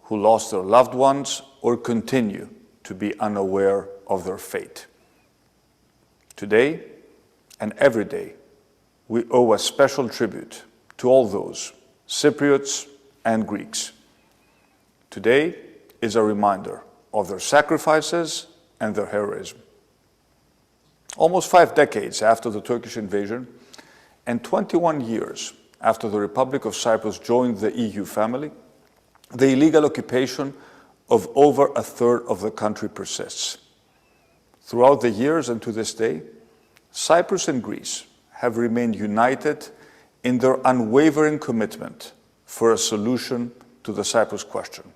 Speaker 12: who lost their loved ones or continue to be unaware of their fate. Today and every day, we owe a special tribute to all those Cypriots and Greeks. Today is a reminder of their sacrifices and their heroism. Almost 5 decades after the Turkish invasion and 21 years after the Republic of Cyprus joined the EU family, the illegal occupation of over a third of the country persists. Throughout the years and to this day, Cyprus and Greece have remained united in their unwavering commitment for a solution to the Cyprus question,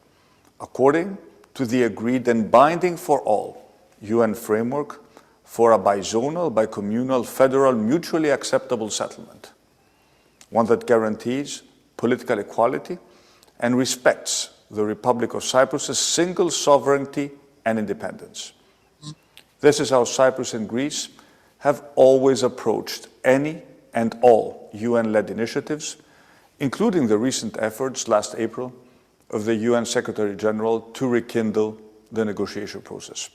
Speaker 12: according to the agreed and binding for all UN framework for a bizonal, bicommunal, federal, mutually acceptable settlement, one that guarantees political equality and respects the Republic of Cyprus's single sovereignty and independence. This is how Cyprus and Greece have always approached any and all UN-led initiatives, including the recent efforts last April of the UN Secretary General to rekindle the negotiation process.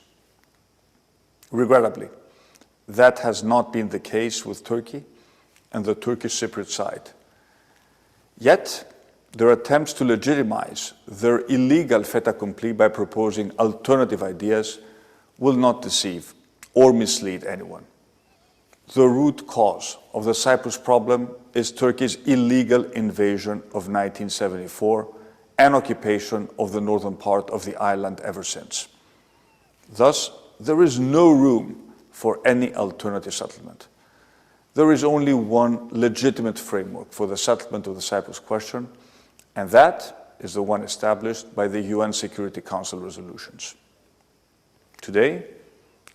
Speaker 12: Regrettably, that has not been the case with Turkey and the Turkish Cypriot side. Yet, their attempts to legitimize their illegal fait accompli by proposing alternative ideas will not deceive or mislead anyone. The root cause of the Cyprus problem is Turkey's illegal invasion of 1974 and occupation of the northern part of the island ever since. Thus, there is no room for any alternative settlement. There is only one legitimate framework for the settlement of the Cyprus question, and that is the one established by the UN Security Council resolutions. Today,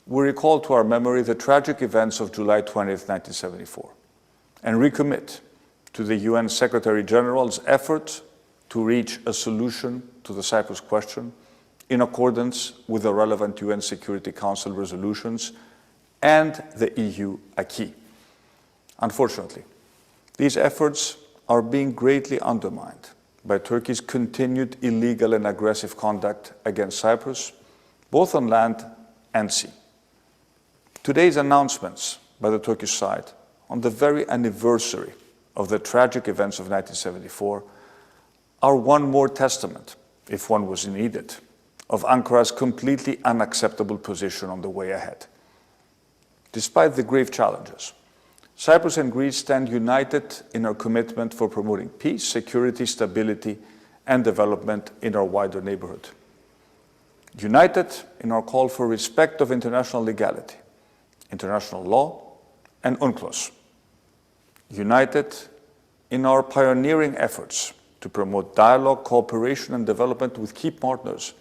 Speaker 12: we recall to our memory the tragic events of July 20th, 1974, and recommit to the UN Secretary General's effort to reach a solution to the Cyprus question in accordance with the relevant UN Security Council resolutions and the EU acquis. Unfortunately, these efforts are being greatly undermined by Turkey's continued illegal and aggressive conduct against Cyprus, both on land and sea. Today's announcements by the Turkish side on the very anniversary of the tragic events of 1974 are one more testament, if one was needed, of Ankara's completely unacceptable position on the way ahead. Despite the grave challenges, Cyprus and Greece stand united in our commitment for promoting peace, security, stability, and development in our wider neighborhood. United in our call for respect of international legality, international law, and UNCLOS. United in our pioneering efforts to promote dialogue, cooperation, and development with key partners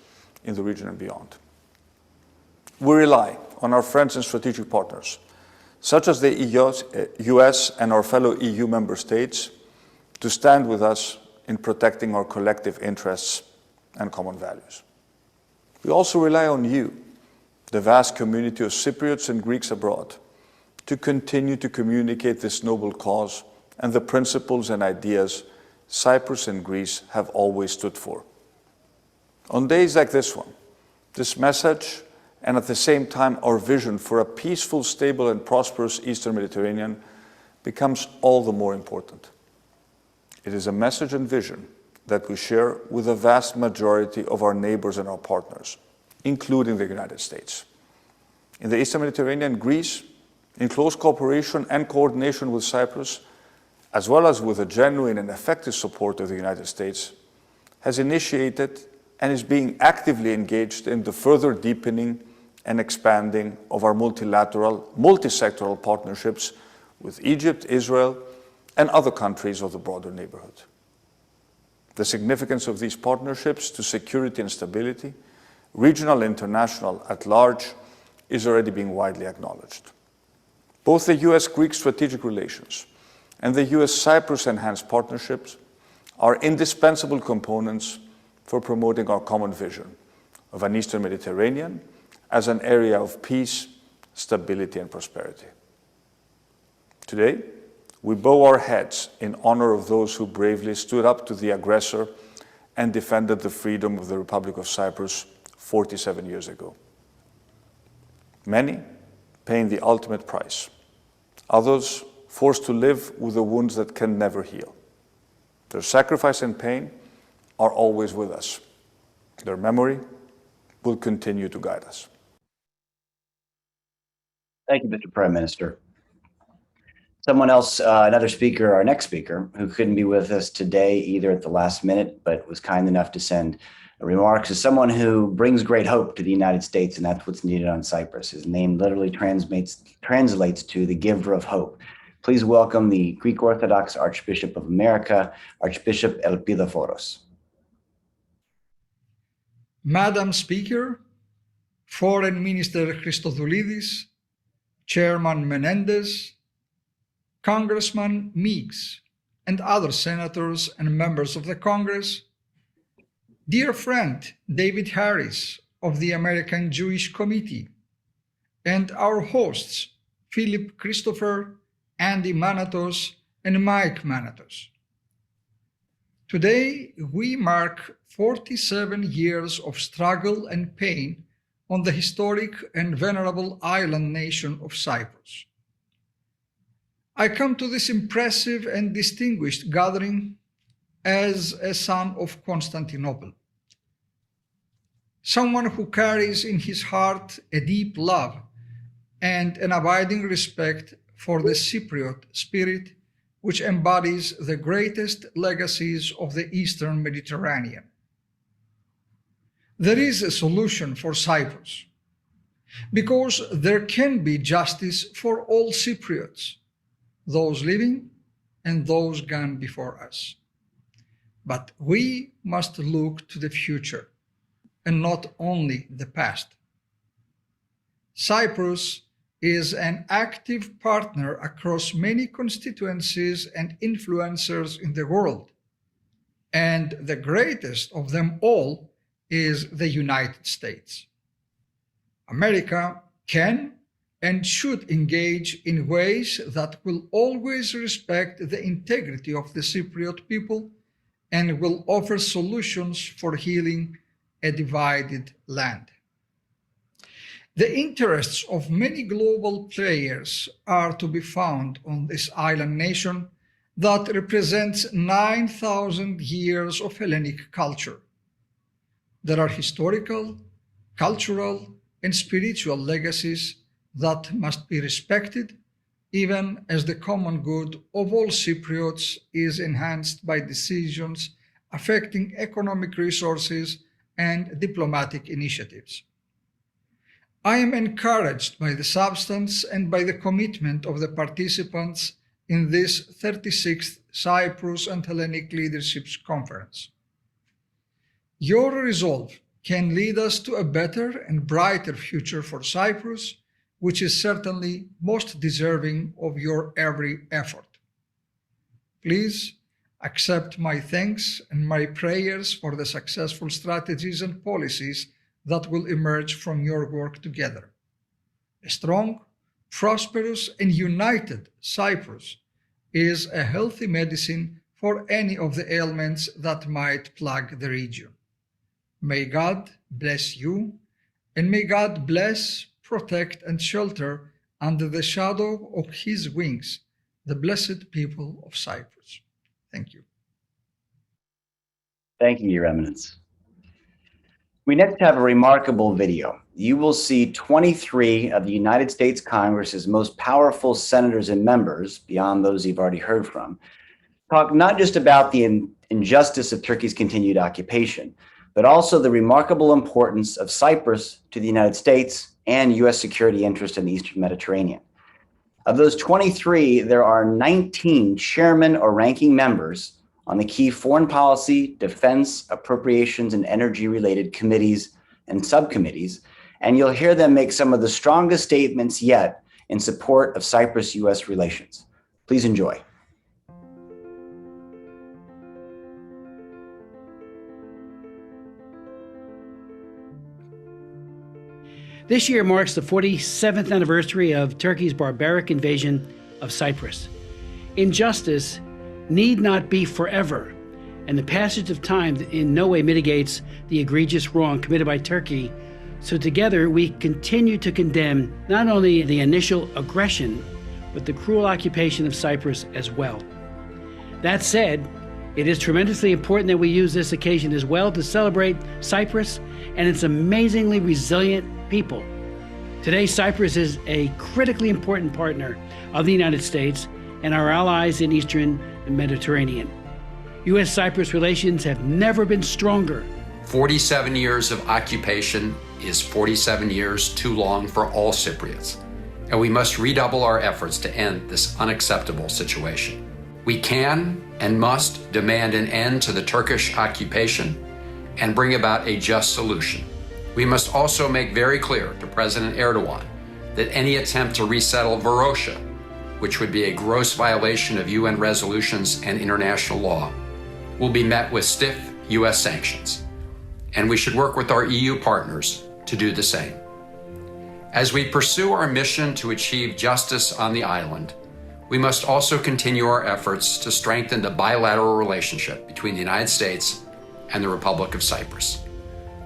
Speaker 12: in the region and beyond. We rely on our friends and strategic partners, such as the US and our fellow EU member states, to stand with us in protecting our collective interests and common values. We also rely on you, the vast community of Cypriots and Greeks abroad, to continue to communicate this noble cause and the principles and ideas Cyprus and Greece have always stood for. On days like this one, this message, and at the same time our vision for a peaceful, stable, and prosperous Eastern Mediterranean becomes all the more important. It is a message and vision that we share with the vast majority of our neighbors and our partners, including the United States. In the Eastern Mediterranean, Greece, in close cooperation and coordination with Cyprus, as well as with the genuine and effective support of the United States, has initiated and is being actively engaged in the further deepening and expanding of our multilateral, multi-sectoral partnerships with Egypt, Israel, and other countries of the broader neighborhood. The significance of these partnerships to security and stability, regional and international at large, is already being widely acknowledged. Both the US-Greek strategic relations and the US-Cyprus enhanced partnerships are indispensable components for promoting our common vision of an Eastern Mediterranean as an area of peace, stability, and prosperity. Today, we bow our heads in honor of those who bravely stood up to the aggressor and defended the freedom of the Republic of Cyprus 47 years ago. Many paying the ultimate price, others forced to live with the wounds that can never heal. Their sacrifice and pain are always with us. Their memory will continue to guide us.
Speaker 1: Thank you, Mr. Prime Minister. Someone else, another speaker, our next speaker, who couldn't be with us today either at the last minute, but was kind enough to send remarks, is someone who brings great hope to the United States, and that's what's needed on Cyprus. His name literally translates to the giver of hope. Please welcome the Greek Orthodox Archbishop of America, Archbishop Elpidophoros.
Speaker 13: Madam Speaker, Foreign Minister Christodoulides, Chairman Menendez, Congressman Meeks, and other senators and members of the Congress, dear friend David Harris of the American Jewish Committee, and our hosts, Philip Christopher, Andy Manatos, and Mike Manatos. Today, we mark 47 years of struggle and pain on the historic and venerable island nation of Cyprus. I come to this impressive and distinguished gathering as a son of Constantinople, someone who carries in his heart a deep love and an abiding respect for the Cypriot spirit, which embodies the greatest legacies of the Eastern Mediterranean. There is a solution for Cyprus, because there can be justice for all Cypriots, those living and those gone before us. But we must look to the future and not only the past. Cyprus is an active partner across many constituencies and influencers in the world, and the greatest of them all is the United States. America can and should engage in ways that will always respect the integrity of the Cypriot people and will offer solutions for healing a divided land. The interests of many global players are to be found on this island nation that represents 9,000 years of Hellenic culture. There are historical, cultural, and spiritual legacies that must be respected, even as the common good of all Cypriots is enhanced by decisions affecting economic resources and diplomatic initiatives. I am encouraged by the substance and by the commitment of the participants in this 36th Cyprus and Hellenic Leaderships Conference. Your resolve can lead us to a better and brighter future for Cyprus, which is certainly most deserving of your every effort. Please accept my thanks and my prayers for the successful strategies and policies that will emerge from your work together. A strong, prosperous, and united Cyprus is a healthy medicine for any of the ailments that might plague the region. May God bless you, and may God bless, protect, and shelter under the shadow of his wings the blessed people of Cyprus. Thank you.
Speaker 1: Thank you, Your Eminence. We next have a remarkable video. You will see 23 of the United States Congress's most powerful senators and members, beyond those you've already heard from, talk not just about the injustice of Turkey's continued occupation, but also the remarkable importance of Cyprus to the United States and U.S. security interests in the Eastern Mediterranean. Of those 23, there are 19 chairmen or ranking members on the key foreign policy, defense, appropriations, and energy-related committees and subcommittees, and you'll hear them make some of the strongest statements yet in support of Cyprus-U.S. relations. Please enjoy.
Speaker 14: This year marks the 47th anniversary of Turkey's barbaric invasion of Cyprus. Injustice need not be forever, and the passage of time in no way mitigates the egregious wrong committed by Turkey. So together we continue to condemn not only the initial aggression, but the cruel occupation of Cyprus as well. That said, it is tremendously important that we use this occasion as well to celebrate Cyprus and its amazingly resilient people. Today, Cyprus is a critically important partner of the United States and our allies in Eastern Mediterranean. U.S.-Cyprus relations have never been stronger.
Speaker 15: 47 years of occupation is 47 years too long for all Cypriots, and we must redouble our efforts to end this unacceptable situation. We can and must demand an end to the Turkish occupation and bring about a just solution. We must also make very clear to President Erdogan that any attempt to resettle Varosha, which would be a gross violation of UN resolutions and international law, will be met with stiff U.S. sanctions. And we should work with our EU partners to do the same. As we pursue our mission to achieve justice on the island, we must also continue our efforts to strengthen the bilateral relationship between the United States and the Republic of Cyprus.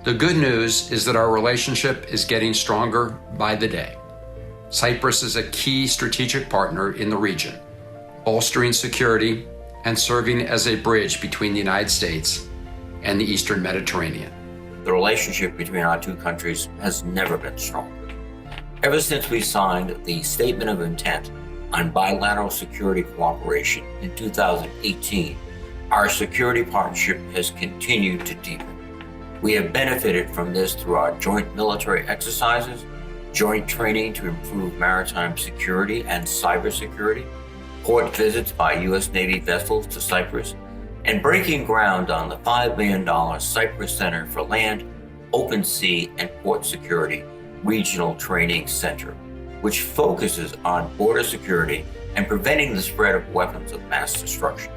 Speaker 15: The good news is that our relationship is getting stronger by the day. Cyprus is a key strategic partner in the region, bolstering security and serving as a bridge between the United States and the Eastern Mediterranean.
Speaker 16: The relationship between our two countries has never been stronger. Ever since we signed the Statement of Intent on bilateral security cooperation in 2018, our security partnership has continued to deepen. We have benefited from this through our joint military exercises, joint training to improve maritime security and cybersecurity, port visits by U.S. Navy vessels to Cyprus, and breaking ground on the $5 million Cyprus Center for Land, Open Sea, and Port Security Regional Training Center, which focuses on border security and preventing the spread of weapons of mass destruction.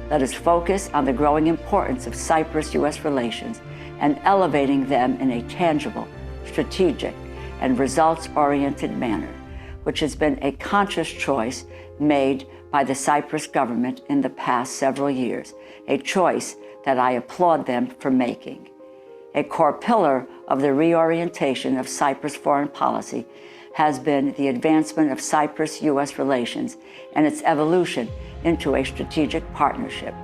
Speaker 17: Let us focus on the growing importance of Cyprus-U.S. relations and elevating them in a tangible, strategic, and results-oriented manner, which has been a conscious choice made by the Cyprus government in the past several years, a choice that I applaud them for making. A core pillar of the reorientation of Cyprus foreign policy has been the advancement of Cyprus-U.S. relations and its evolution into a strategic partnership.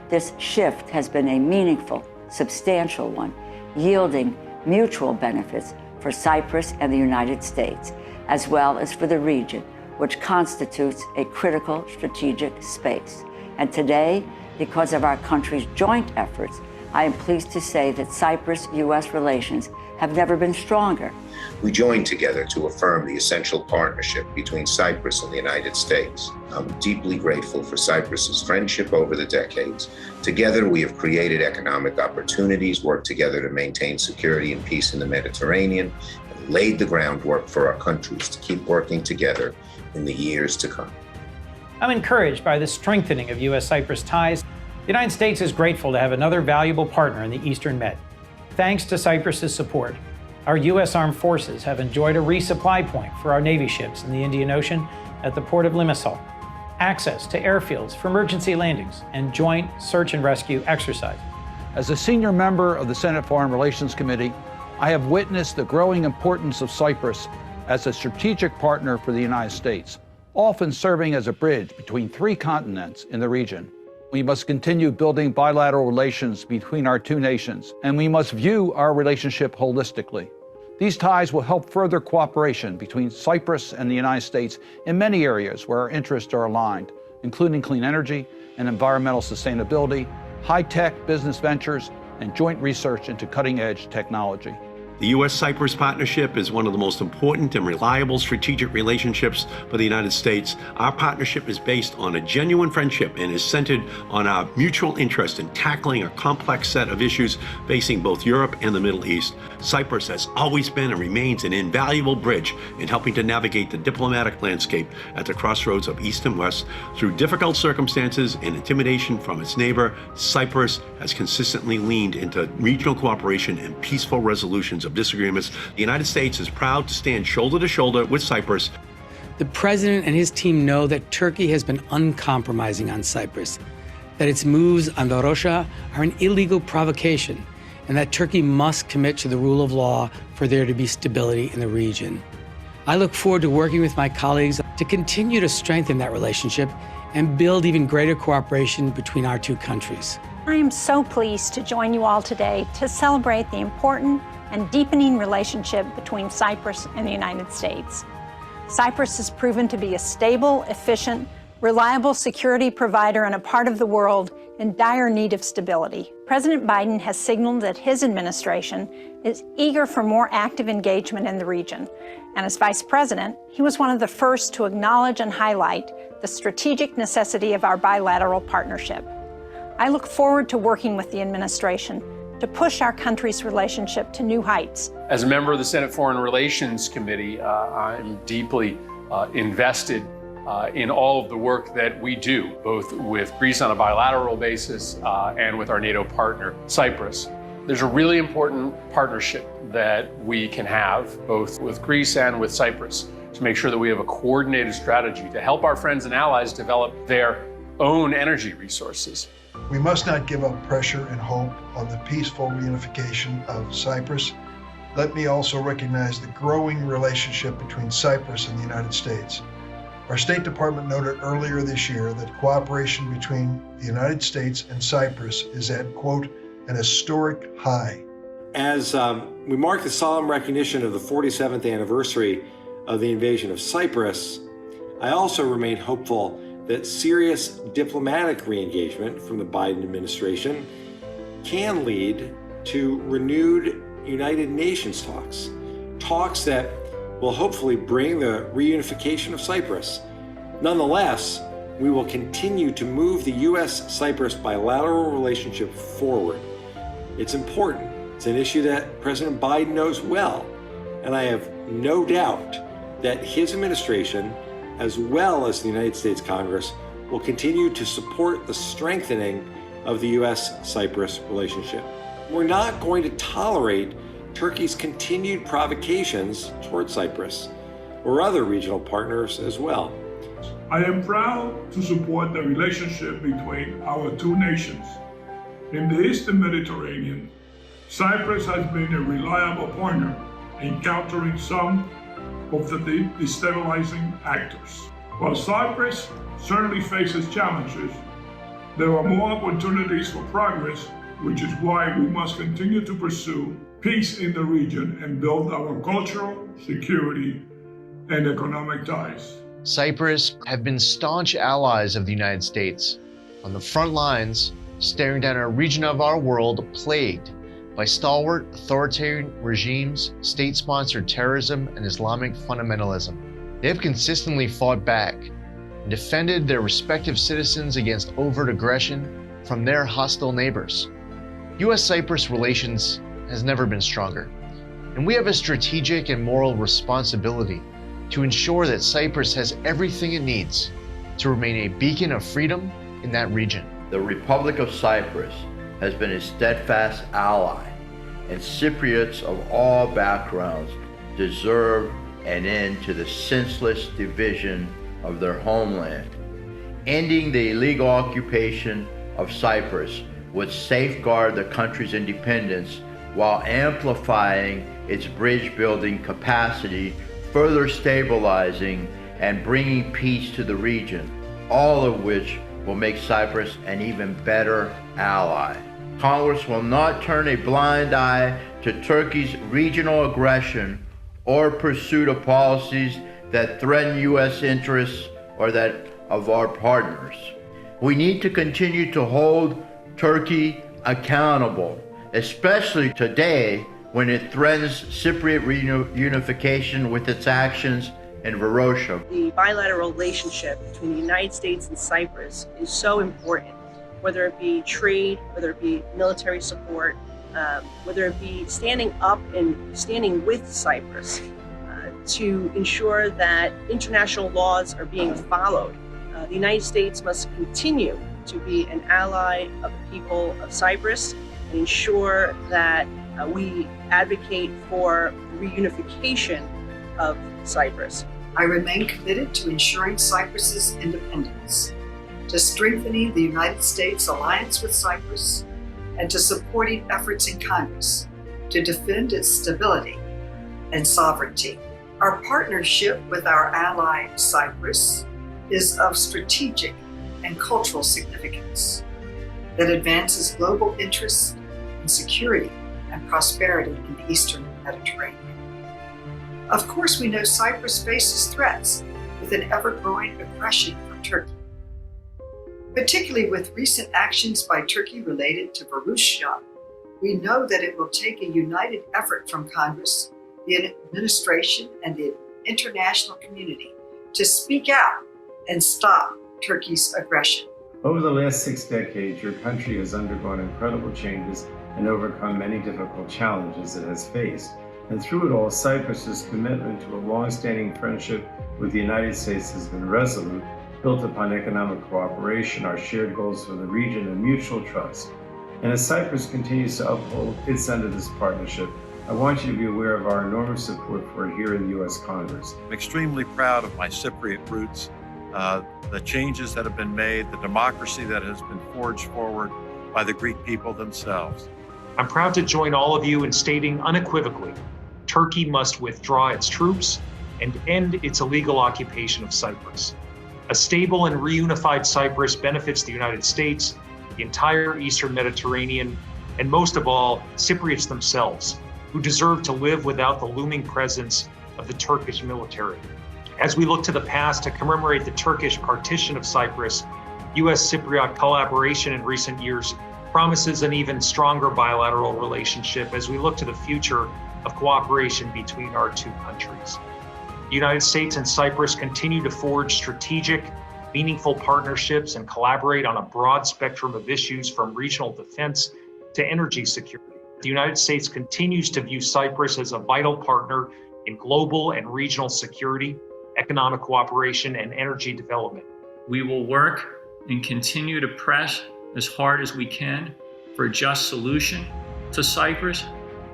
Speaker 17: This shift has been a meaningful, substantial one, yielding mutual benefits for Cyprus and the United States, as well as for the region, which constitutes a critical strategic space. And today, because of our country's joint efforts, I am pleased to say that Cyprus-U.S. relations have never been stronger.
Speaker 18: We joined together to affirm the essential partnership between Cyprus and the United States. I'm deeply grateful for Cyprus's friendship over the decades. Together, we have created economic opportunities, worked together to maintain security and peace in the Mediterranean, and laid the groundwork for our countries to keep working together in the years to come.
Speaker 19: I'm encouraged by the strengthening of U.S.-Cyprus ties. The United States is grateful to have another valuable partner in the Eastern Med. Thanks to Cyprus's support, our U.S. Armed Forces have enjoyed a resupply point for our Navy ships in the Indian Ocean at the port of Limassol, access to airfields for emergency landings, and joint search and rescue exercises.
Speaker 20: As a senior member of the Senate Foreign Relations Committee, I have witnessed the growing importance of Cyprus as a strategic partner for the United States, often serving as a bridge between three continents in the region. We must continue building bilateral relations between our two nations, and we must view our relationship holistically. These ties will help further cooperation between Cyprus and the United States in many areas where our interests are aligned, including clean energy and environmental sustainability, high-tech business ventures, and joint research into cutting-edge technology.
Speaker 21: The U.S.-Cyprus partnership is one of the most important and reliable strategic relationships for the United States. Our partnership is based on a genuine friendship and is centered on our mutual interest in tackling a complex set of issues facing both Europe and the Middle East. Cyprus has always been and remains an invaluable bridge in helping to navigate the diplomatic landscape at the crossroads of East and West. Through difficult circumstances and intimidation from its neighbor, Cyprus has consistently leaned into regional cooperation and peaceful resolutions of disagreements. The United States is proud to stand shoulder to shoulder with Cyprus.
Speaker 22: The president and his team know that Turkey has been uncompromising on Cyprus, that its moves on Varosha are an illegal provocation, and that Turkey must commit to the rule of law for there to be stability in the region. I look forward to working with my colleagues to continue to strengthen that relationship and build even greater cooperation between our two countries.
Speaker 23: I am so pleased to join you all today to celebrate the important and deepening relationship between Cyprus and the United States. Cyprus has proven to be a stable, efficient, reliable security provider in a part of the world in dire need of stability. President Biden has signaled that his administration is eager for more active engagement in the region. And as Vice President, he was one of the first to acknowledge and highlight the strategic necessity of our bilateral partnership. I look forward to working with the administration to push our country's relationship to new heights.
Speaker 24: As a member of the Senate Foreign Relations Committee, I'm deeply invested in all of the work that we do, both with Greece on a bilateral basis and with our NATO partner, Cyprus. There's a really important partnership that we can have, both with Greece and with Cyprus, to make sure that we have a coordinated strategy to help our friends and allies develop their own energy resources.
Speaker 25: We must not give up pressure and hope on the peaceful reunification of Cyprus. Let me also recognize the growing relationship between Cyprus and the United States. Our State Department noted earlier this year that cooperation between the United States and Cyprus is at, quote, an historic high.
Speaker 26: As we mark the solemn recognition of the 47th anniversary of the invasion of Cyprus, I also remain hopeful that serious diplomatic re-engagement from the Biden administration can lead to renewed United Nations talks that will hopefully bring the reunification of Cyprus. Nonetheless, we will continue to move the U.S.-Cyprus bilateral relationship forward. It's important. It's an issue that President Biden knows well, and I have no doubt that his administration, as well as the United States Congress, will continue to support the strengthening of the U.S.-Cyprus relationship. We're not going to tolerate Turkey's continued provocations toward Cyprus or other regional partners as well.
Speaker 27: I am proud to support the relationship between our two nations. In the Eastern Mediterranean, Cyprus has been a reliable partner in countering some of the destabilizing actors. While Cyprus certainly faces challenges, there are more opportunities for progress, which is why we must continue to pursue peace in the region and build our cultural, security, and economic ties.
Speaker 28: Cyprus have been staunch allies of the United States, on the front lines, staring down a region of our world plagued by stalwart authoritarian regimes, state-sponsored terrorism, and Islamic fundamentalism. They have consistently fought back and defended their respective citizens against overt aggression from their hostile neighbors. U.S.-Cyprus relations has never been stronger, and we have a strategic and moral responsibility to ensure that Cyprus has everything it needs to remain a beacon of freedom in that region.
Speaker 29: The Republic of Cyprus has been a steadfast ally, and Cypriots of all backgrounds deserve an end to the senseless division of their homeland. Ending the illegal occupation of Cyprus would safeguard the country's independence while amplifying its bridge-building capacity, further stabilizing and bringing peace to the region, all of which will make Cyprus an even better ally. Congress will not turn a blind eye to Turkey's regional aggression or pursuit of policies that threaten U.S. interests or that of our partners. We need to continue to hold Turkey accountable, especially today when it threatens Cypriot reunification with its actions in Varosha.
Speaker 2: The bilateral relationship between the United States and Cyprus is so important, whether it be trade, whether it be military support, whether it be standing up and standing with Cyprus to ensure that international laws are being followed. The United States must continue to be an ally of the people of Cyprus and ensure that we advocate for reunification of Cyprus.
Speaker 3: I remain committed to ensuring Cyprus's independence, to strengthening the United States alliance with Cyprus, and to supporting efforts in Congress to defend its stability and sovereignty. Our partnership with our ally Cyprus is of strategic and cultural significance that advances global interests and security and prosperity in the Eastern Mediterranean. Of course, we know Cyprus faces threats with an ever-growing aggression from Turkey, particularly with recent actions by Turkey related to Varosha. We know that it will take a united effort from Congress, the administration, and the international community to speak out and stop Turkey's aggression.
Speaker 4: Over the last 6 decades, your country has undergone incredible changes and overcome many difficult challenges it has faced. And through it all, Cyprus's commitment to a long-standing friendship with the United States has been resolute, built upon economic cooperation, our shared goals for the region, and mutual trust. And as Cyprus continues to uphold its end of this partnership, I want you to be aware of our enormous support for it here in the U.S. Congress.
Speaker 5: I'm extremely proud of my Cypriot roots, the changes that have been made, the democracy that has been forged forward by the Greek people themselves.
Speaker 6: I'm proud to join all of you in stating unequivocally, Turkey must withdraw its troops and end its illegal occupation of Cyprus. A stable and reunified Cyprus benefits the United States, the entire Eastern Mediterranean, and most of all, Cypriots themselves, who deserve to live without the looming presence of the Turkish military. As we look to the past to commemorate the Turkish partition of Cyprus, U.S.-Cypriot collaboration in recent years promises an even stronger bilateral relationship as we look to the future of cooperation between our two countries. The United States and Cyprus continue to forge strategic, meaningful partnerships and collaborate on a broad spectrum of issues from regional defense to energy security. The United States continues to view Cyprus as a vital partner in global and regional security, economic cooperation, and energy development.
Speaker 7: We will work and continue to press as hard as we can for a just solution to Cyprus,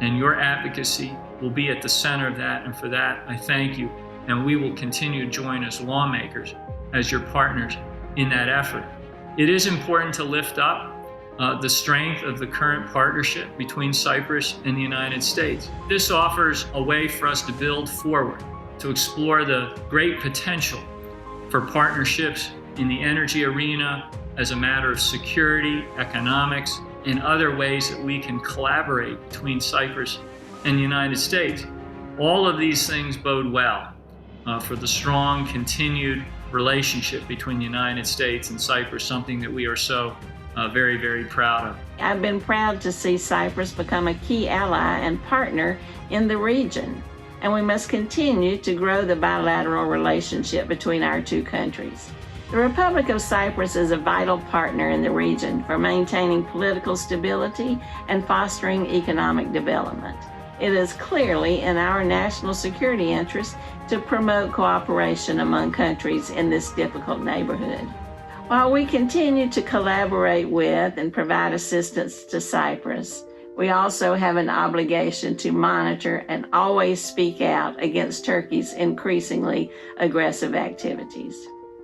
Speaker 7: and your advocacy will be at the center of that, and for that, I thank you. And we will continue to join as lawmakers, as your partners in that effort. It is important to lift up the strength of the current partnership between Cyprus and the United States. This offers a way for us to build forward, to explore the great potential for partnerships in the energy arena as a matter of security, economics, and other ways that we can collaborate between Cyprus and the United States. All of these things bode well for the strong, continued relationship between the United States and Cyprus, something that we are so very, very proud of.
Speaker 8: I've been proud to see Cyprus become a key ally and partner in the region, and we must continue to grow the bilateral relationship between our two countries. The Republic of Cyprus is a vital partner in the region for maintaining political stability and fostering economic development. It is clearly in our national security interest to promote cooperation among countries in this difficult neighborhood. While we continue to collaborate with and provide assistance to Cyprus, we also have an obligation to monitor and always speak out against Turkey's increasingly aggressive activities.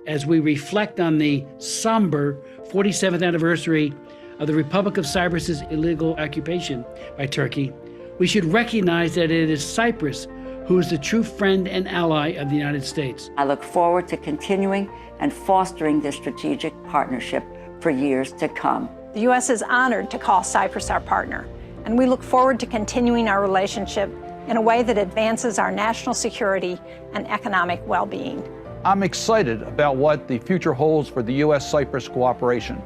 Speaker 14: As we reflect on the somber 47th anniversary of the Republic of Cyprus's illegal occupation by Turkey, we should recognize that it is Cyprus who is the true friend and ally of the United States.
Speaker 1: I look forward to continuing and fostering this strategic partnership for years to come.
Speaker 23: The U.S. is honored to call Cyprus our partner, and we look forward to continuing our relationship in a way that advances our national security and economic well-being.
Speaker 20: I'm excited about what the future holds for the U.S.-Cyprus cooperation.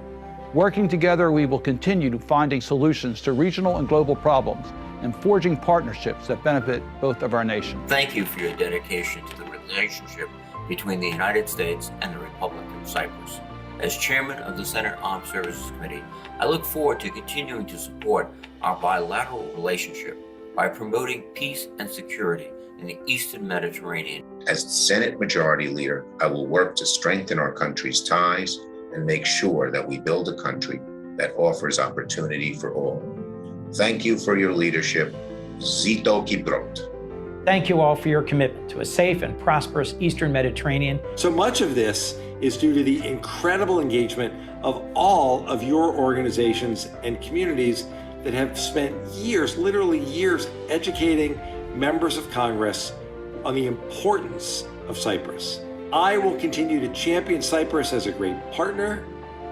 Speaker 20: Working together, we will continue to finding solutions to regional and global problems and forging partnerships that benefit both of our nations.
Speaker 9: Thank you for your dedication to the relationship between the United States and the Republic of Cyprus. As Chairman of the Senate Armed Services Committee, I look forward to continuing to support our bilateral relationship by promoting peace and security in the Eastern Mediterranean.
Speaker 18: As the Senate Majority Leader, I will work to strengthen our country's ties and make sure that we build a country that offers opportunity for all. Thank you for your leadership. Zito Kiprot.
Speaker 19: Thank you all for your commitment to a safe and prosperous Eastern Mediterranean.
Speaker 26: So much of this is due to the incredible engagement of all of your organizations and communities that have spent years, literally years, educating members of Congress on the importance of Cyprus. I will continue to champion Cyprus as a great partner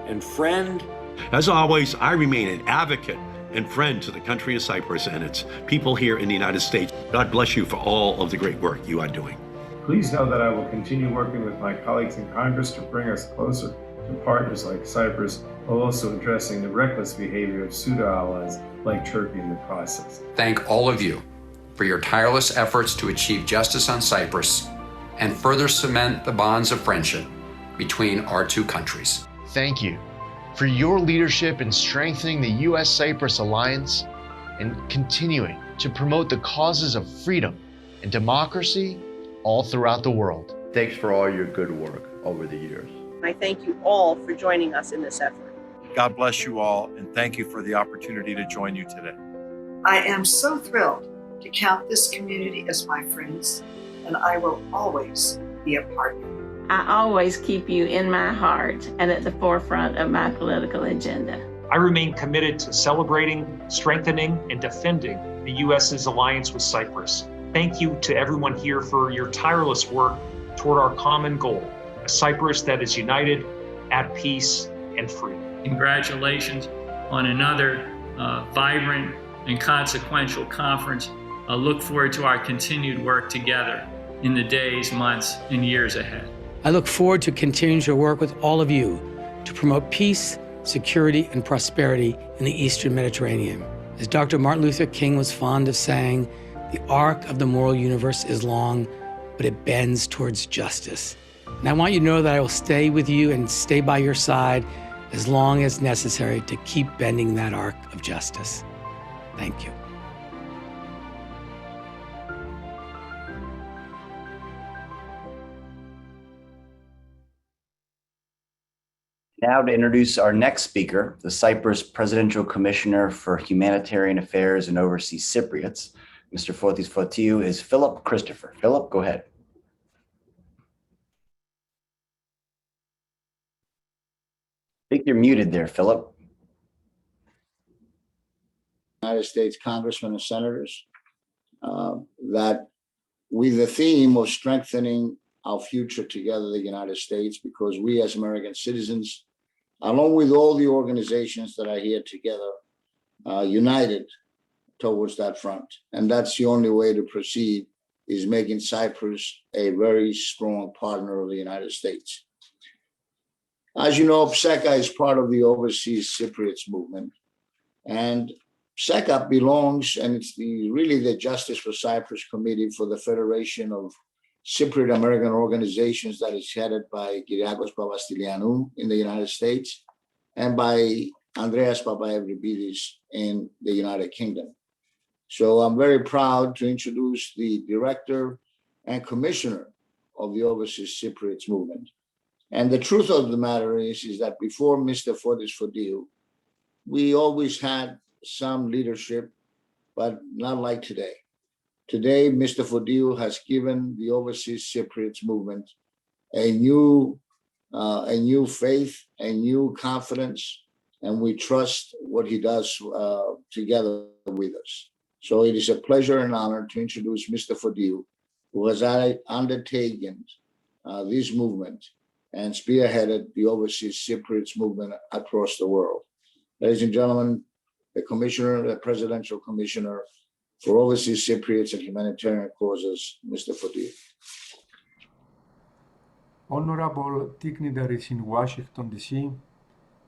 Speaker 26: and friend.
Speaker 21: As always, I remain an advocate and friend to the country of Cyprus and its people here in the United States. God bless you for all of the great work you are doing.
Speaker 4: Please know that I will continue working with my colleagues in Congress to bring us closer to partners like Cyprus, while also addressing the reckless behavior of pseudo-allies like Turkey in the process.
Speaker 10: Thank all of you for your tireless efforts to achieve justice on Cyprus and further cement the bonds of friendship between our two countries.
Speaker 28: Thank you for your leadership in strengthening the U.S.-Cyprus alliance and continuing to promote the causes of freedom and democracy all throughout the world.
Speaker 29: Thanks for all your good work over the years.
Speaker 2: I thank you all for joining us in this effort.
Speaker 5: God bless you all, and thank you for the opportunity to join you today.
Speaker 3: I am so thrilled to count this community as my friends, and I will always be a partner.
Speaker 8: I always keep you in my heart and at the forefront of my political agenda.
Speaker 6: I remain committed to celebrating, strengthening, and defending the U.S.'s alliance with Cyprus. Thank you to everyone here for your tireless work toward our common goal, a Cyprus that is united, at peace, and free.
Speaker 7: Congratulations on another vibrant and consequential conference. I look forward to our continued work together in the days, months, and years ahead.
Speaker 22: I look forward to continuing to work with all of you to promote peace, security, and prosperity in the Eastern Mediterranean. As Dr. Martin Luther King was fond of saying, the arc of the moral universe is long, but it bends towards justice. And I want you to know that I will stay with you and stay by your side as long as necessary to keep bending that arc of justice. Thank you.
Speaker 11: Now to introduce our next speaker, the Cyprus Presidential Commissioner for Humanitarian Affairs and Overseas Cypriots, Mr. Fotis Fotiou, is Philip Christopher. Philip, go ahead. I think you're muted there, Philip.
Speaker 12: United States congressmen and senators, that with the theme of strengthening our future together, the United States, because we as American citizens, along with all the organizations that are here together, united towards that front. And that's the only way to proceed, is making Cyprus a very strong partner of the United States. As you know, PSEKA is part of the Overseas Cypriots movement. And PSEKA belongs, and it's really the Justice for Cyprus Committee for the Federation of Cypriot American Organizations that is headed by Kyriakos Papastilianou in the United States and by Andreas Papaevribides in the United Kingdom. So I'm very proud to introduce the Director and Commissioner of the Overseas Cypriots movement. And the truth of the matter is that before Mr. Fotis Fotiou, we always had some leadership, but not like today. Today, Mr. Fotiou has given the Overseas Cypriots movement a new faith, a new confidence, and we trust what he does together with us. So it is a pleasure and honor to introduce Mr. Fotiou who has undertaken this movement and spearheaded the Overseas Cypriots movement across the world. Ladies and gentlemen, the Presidential Commissioner for Overseas Cypriots and Humanitarian Causes, Mr. Fotiou.
Speaker 1: Honorable dignitaries in Washington, D.C.,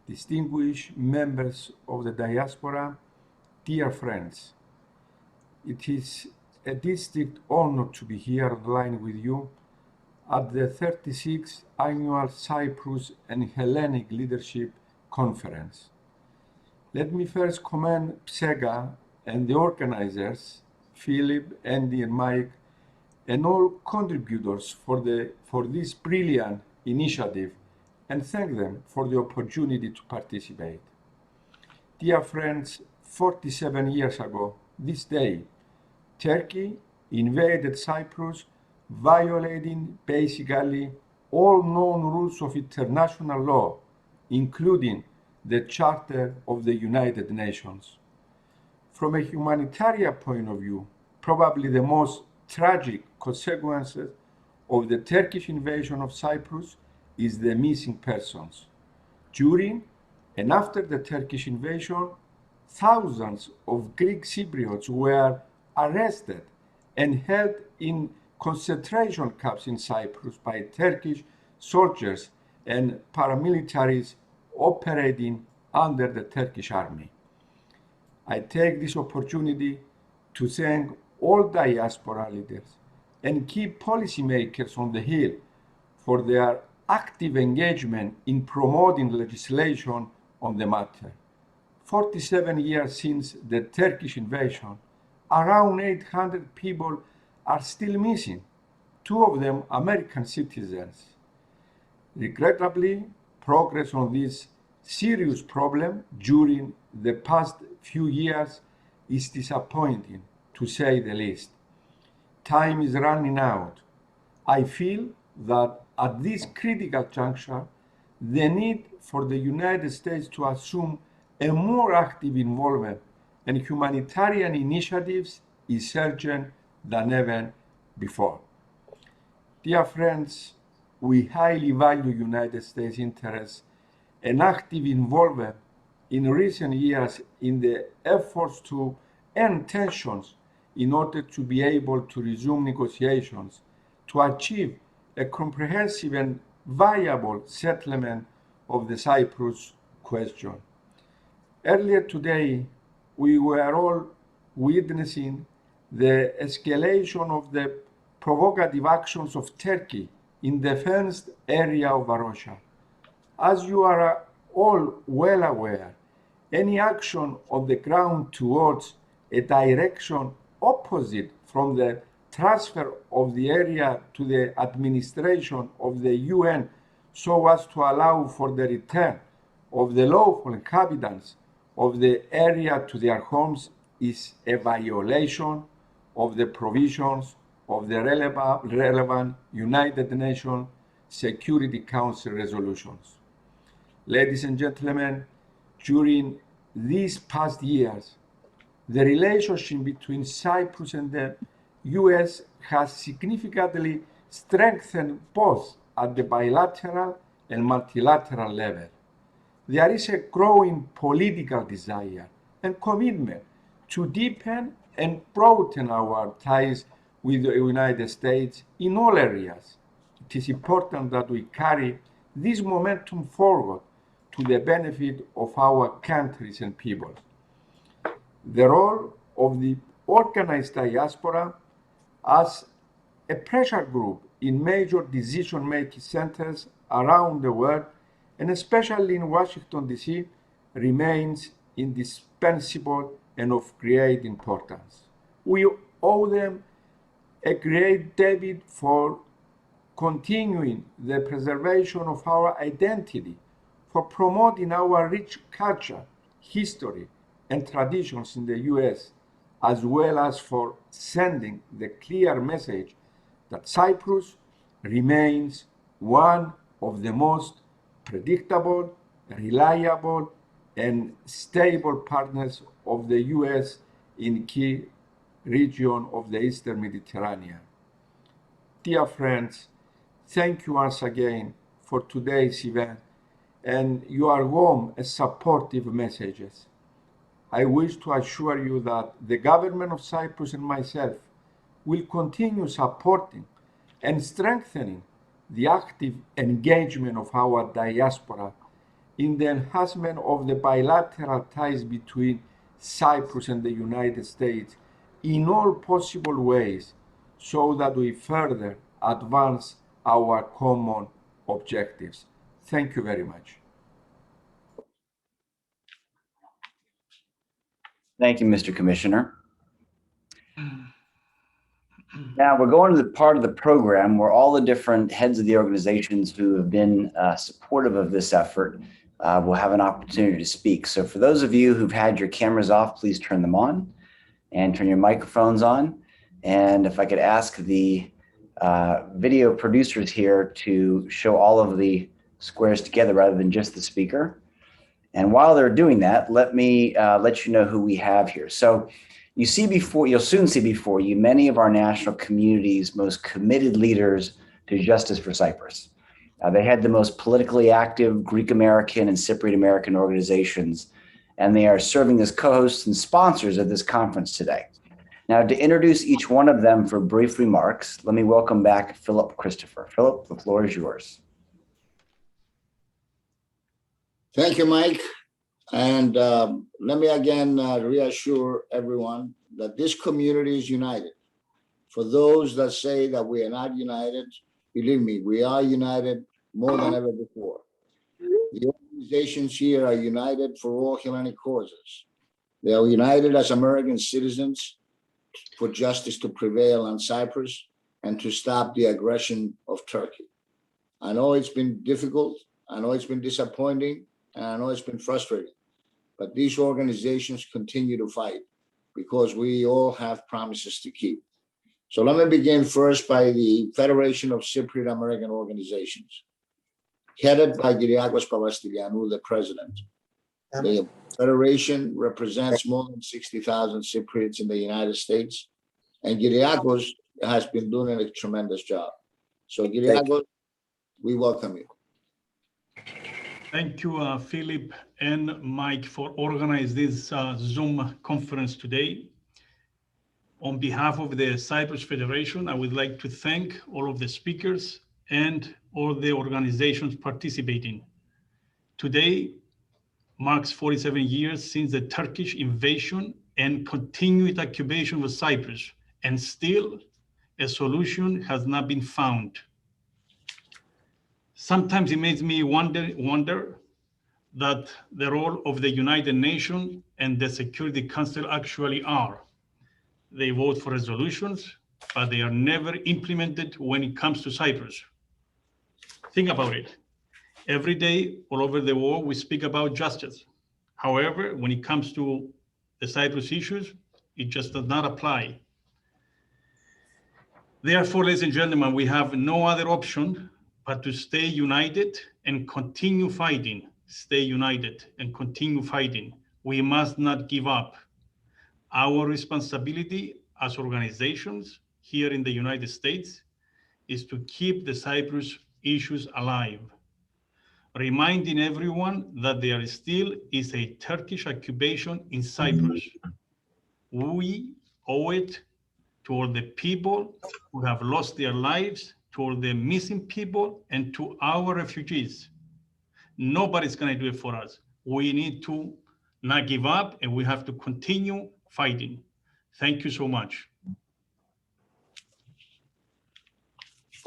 Speaker 1: distinguished members of the diaspora, dear friends, it is a distinct honor to be here online with you at the 36th Annual Cyprus and Hellenic Leadership Conference. Let me first commend PSEKA and the organizers, Philip, Andy, and Mike, and all contributors for this brilliant initiative, and thank them for the opportunity to participate. Dear friends, 47 years ago, this day, Turkey invaded Cyprus, violating basically all known rules of international law, including the Charter of the United Nations. From a humanitarian point of view, probably the most tragic consequences of the Turkish invasion of Cyprus is the missing persons. During and after the Turkish invasion, thousands of Greek Cypriots were arrested and held in concentration camps in Cyprus by Turkish soldiers and paramilitaries operating under the Turkish army. I take this opportunity to thank all diaspora leaders and key policymakers on the Hill for their active engagement in promoting legislation on the matter. 47 years since the Turkish invasion, around 800 people are still missing, 2 of them American citizens. Regrettably, progress on this serious problem during the past few years is disappointing, to say the least. Time is running out. I feel that at this critical juncture, the need for the United States to assume a more active involvement in humanitarian initiatives is urgent than ever before. Dear friends, we highly value United States interests and active involvement in recent years in the efforts to end tensions in order to be able to resume negotiations to achieve a comprehensive and viable settlement of the Cyprus question. Earlier today, we were all witnessing the escalation of the provocative actions of Turkey in the fenced area of Varosha. As you are all well aware, any action on the ground towards a direction opposite from the transfer of the area to the administration of the UN so as to allow for the return of the lawful inhabitants of the area to their homes is a violation of the provisions of the relevant United Nations Security Council resolutions. Ladies and gentlemen, during these past years, the relationship between Cyprus and the US has significantly strengthened both at the bilateral and multilateral level. There is a growing political desire and commitment to deepen and broaden our ties with the United States in all areas. It is important that we carry this momentum forward to the benefit of our countries and peoples. The role of the organized diaspora as a pressure group in major decision-making centers around the world, and especially in Washington, D.C., remains indispensable and of great importance. We owe them a great debt for continuing the preservation of our identity, for promoting our rich culture, history, and traditions in the U.S., as well as for sending the clear message that Cyprus remains one of the most predictable, reliable, and stable partners of the U.S. in key region of the Eastern Mediterranean. dear friends, thank you once again for today's event and your warm and supportive messages. I wish to assure you that the government of Cyprus and myself will continue supporting and strengthening the active engagement of our diaspora in the enhancement of the bilateral ties between Cyprus and the United States in all possible ways so that we further advance our common objectives. Thank you very much.
Speaker 11: Thank you, Mr. Commissioner. Now we're going to the part of the program where all the different heads of the organizations who have been supportive of this effort will have an opportunity to speak. So for those of you who've had your cameras off, please turn them on and turn your microphones on. And if I could ask the video producers here to show all of the squares together rather than just the speaker. And while they're doing that, let me let you know who we have here. So you'll soon see before you many of our national community's most committed leaders to justice for Cyprus. They had the most politically active Greek American and Cypriot American organizations, and they are serving as co-hosts and sponsors of this conference today. Now, to introduce each one of them for brief remarks, let me welcome back Philip Christopher. Philip, the floor is yours.
Speaker 12: Thank you, Mike. And let me again reassure everyone that this community is united. For those that say that we are not united, believe me, we are united more than ever before. The organizations here are united for all Hellenic causes. They are united as American citizens for justice to prevail on Cyprus and to stop the aggression of Turkey. I know it's been difficult, I know it's been disappointing, and I know it's been frustrating, but these organizations continue to fight because we all have promises to keep. So let me begin first by the Federation of Cypriot American Organizations, headed by Kyriakos, the president. The Federation represents more than 60,000 Cypriots in the United States, and Kyriakos has been doing a tremendous job. So Kyriakos, we welcome you.
Speaker 13: Thank you, Philip and Mike, for organizing this Zoom conference today. On behalf of the Cyprus Federation, I would like to thank all of the speakers and all the organizations participating. Today marks 47 years since the Turkish invasion and continued occupation of Cyprus, and still a solution has not been found. Sometimes it makes me wonder that the role of the United Nations and the Security Council actually are. They vote for resolutions, but they are never implemented when it comes to Cyprus. Think about it. Every day, all over the world, we speak about justice. However, when it comes to the Cyprus issues, it just does not apply. Therefore, ladies and gentlemen, we have no other option but to stay united and continue fighting. Stay united and continue fighting. We must not give up. Our responsibility as organizations here in the United States is to keep the Cyprus issues alive, reminding everyone that there still is a Turkish occupation in Cyprus. We owe it to all the people who have lost their lives, to all the missing people, and to our refugees. Nobody's going to do it for us. We need to not give up, and we have to continue fighting. Thank you so much.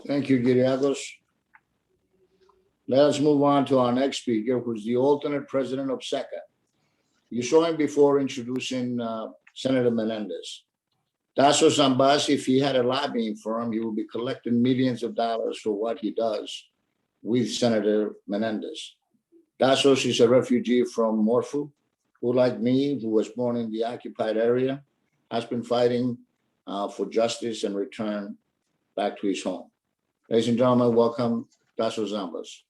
Speaker 12: Thank you, Kyriakos. Let us move on to our next speaker, who's the alternate president of PSEKA. You saw him before introducing Senator Menendez. Tassos Zambas, if he had a lobbying firm, he would be collecting millions of dollars for what he does with Senator Menendez. Tassos is a refugee from Morphu, who, like me, who was born in the occupied area, has been fighting for justice and return back to his home. Ladies and gentlemen, welcome Tassos Zambas.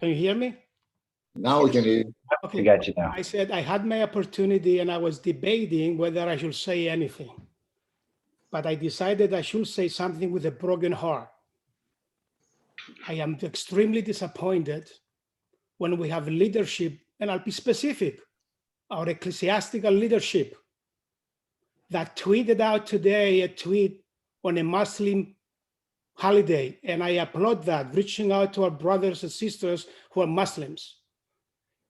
Speaker 14: Can you hear me?
Speaker 12: Now we can hear you.
Speaker 14: Okay.
Speaker 11: We got you now.
Speaker 14: I said I had my opportunity and I was debating whether I should say anything. But I decided I should say something with a broken heart. I am extremely disappointed when we have leadership, and I'll be specific, our ecclesiastical leadership that tweeted out today a tweet on a Muslim holiday, and I applaud that, reaching out to our brothers and sisters who are Muslims.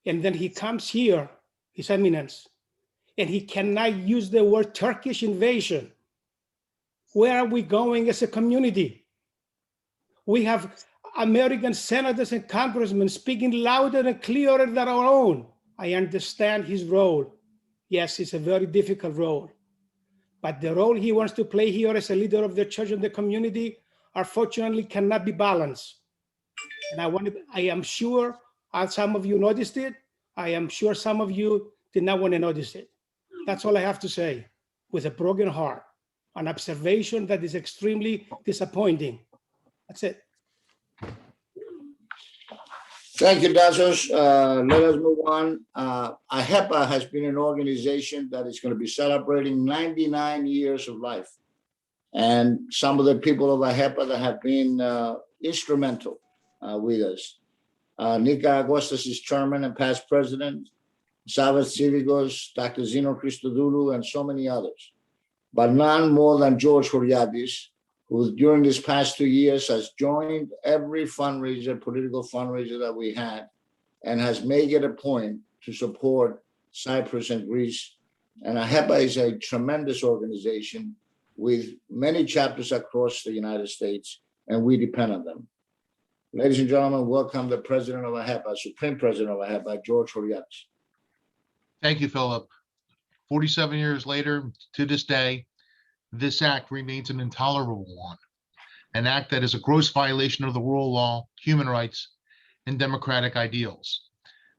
Speaker 14: And then he comes here, His Eminence, and he cannot use the word Turkish invasion. Where are we going as a community? We have American senators and congressmen speaking louder and clearer than our own. I understand his role. Yes, it's a very difficult role. But the role he wants to play here as a leader of the church and the community, unfortunately, cannot be balanced. And I am sure some of you noticed it. I am sure some of you did not want to notice it. That's all I have to say, with a broken heart, an observation that is extremely disappointing. That's it.
Speaker 12: Thank you, Dasos. Let us move on. AHEPA has been an organization that is going to be celebrating 99 years of life. And some of the people of AHEPA that have been instrumental with us. Nikos is chairman and past president, Savas Civicos, Dr. Zeno Christodoulides, and so many others. But none more than George Horiadis, who during these past 2 years has joined every fundraiser, political fundraiser that we had, and has made it a point to support Cyprus and Greece. And AHEPA is a tremendous organization with many chapters across the United States, and we depend on them. Ladies and gentlemen, welcome the president of AHEPA, Supreme President of AHEPA, George Horiadis.
Speaker 15: Thank you, Philip. 47 years later, to this day, this act remains an intolerable one, an act that is a gross violation of the rule of law, human rights, and democratic ideals.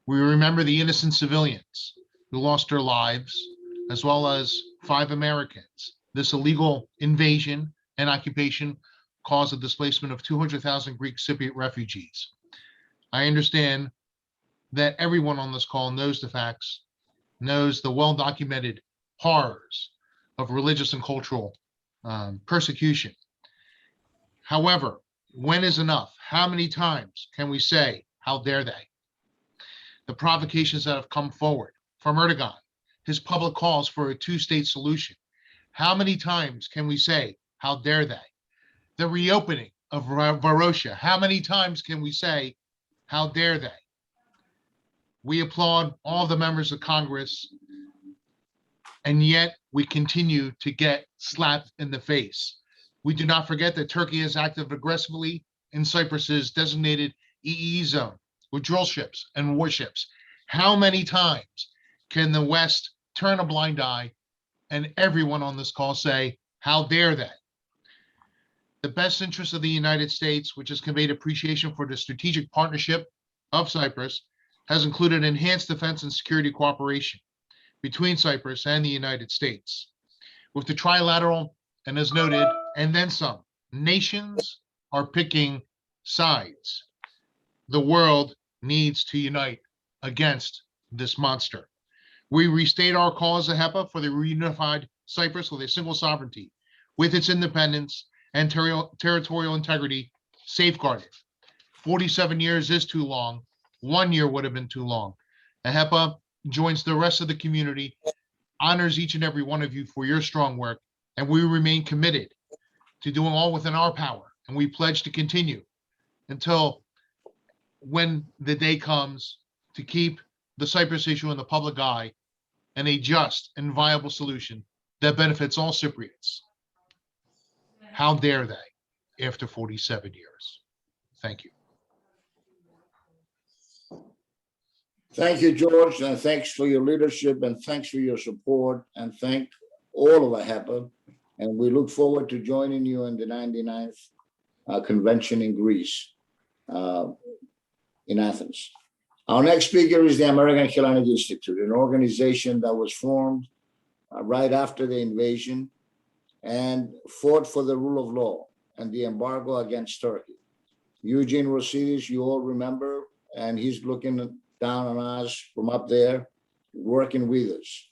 Speaker 15: We remember the innocent civilians who lost their lives, as well as 5 Americans. This illegal invasion and occupation caused the displacement of 200,000 Greek Cypriot refugees. I understand that everyone on this call knows the facts, knows the well-documented horrors of religious and cultural persecution. However, when is enough? How many times can we say, how dare they? The provocations that have come forward from Erdogan, his public calls for a 2-state solution. How many times can we say, how dare they? The reopening of Varosha, how many times can we say, how dare they? We applaud all the members of Congress, and yet we continue to get slapped in the face. We do not forget that Turkey has acted aggressively in Cyprus's designated EE zone with drill ships and warships. How many times can the West turn a blind eye and everyone on this call say, how dare they? The best interest of the United States, which has conveyed appreciation for the strategic partnership of Cyprus, has included enhanced defense and security cooperation between Cyprus and the United States. With the trilateral, and as noted, and then some, nations are picking sides. The world needs to unite against this monster. We restate our call as AHEPA for the reunified Cyprus with a single sovereignty, with its independence and territorial integrity safeguarded. 47 years is too long. 1 year would have been too long. AHEPA joins the rest of the community, honors each and every one of you for your strong work, and we remain committed to doing all within our power. And we pledge to continue until when the day comes to keep the Cyprus issue in the public eye and a just and viable solution that benefits all Cypriots. How dare they after 47 years? Thank you.
Speaker 12: Thank you, George, and thanks for your leadership and thanks for your support, and thank all of AHEPA. And we look forward to joining you in the 99th convention in Greece, in Athens. Our next speaker is the American Hellenic Institute, an organization that was formed right after the invasion and fought for the rule of law and the embargo against Turkey. Eugene Rosidis, you all remember, and he's looking down on us from up there, working with us.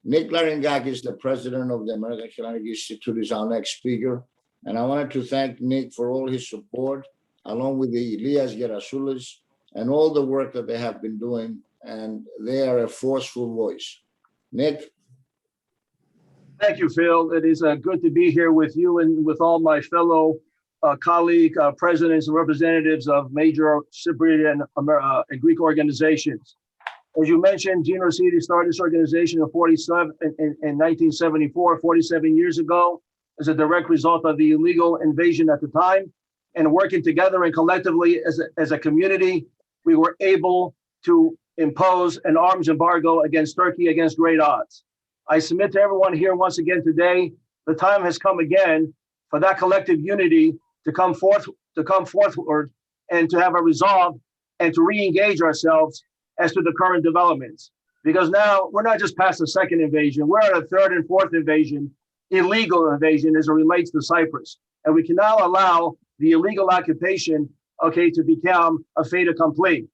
Speaker 12: Nick Laringakis, the president of the American Hellenic Institute, is our next speaker. And I wanted to thank Nick for all his support, along with the Elias Gerasoulis and all the work that they have been doing. And they are a forceful voice. Nick?
Speaker 9: Thank you, Phil. It is good to be here with you and with all my fellow colleague presidents and representatives of major Cypriot and Greek organizations. As you mentioned, Gene Rossini started this organization in 1974, 47 years ago, as a direct result of the illegal invasion at the time. And working together and collectively as a community, we were able to impose an arms embargo against Turkey against great odds. I submit to everyone here once again today, the time has come again for that collective unity to come forward and to have a resolve and to re-engage ourselves as to the current developments. Because now we're not just past the second invasion, we're at a third and fourth invasion, illegal invasion as it relates to Cyprus. And we can now allow the illegal occupation, to become a fait accompli.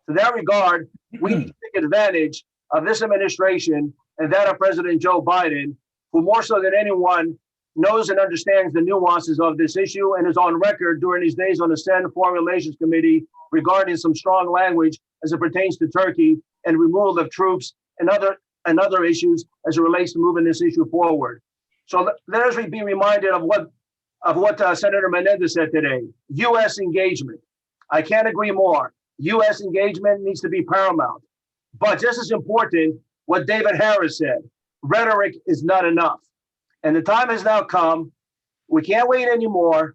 Speaker 9: To that regard, we need to take advantage of this administration and that of President Joe Biden, who more so than anyone knows and understands the nuances of this issue and is on record during these days on the Senate Foreign Relations Committee regarding some strong language as it pertains to Turkey and removal of troops and other issues as it relates to moving this issue forward. So let us be reminded of what Senator Menendez said today. U.S. engagement. I can't agree more. U.S. engagement needs to be paramount. But just as important, what David Harris said, rhetoric is not enough. And the time has now come, we can't wait anymore,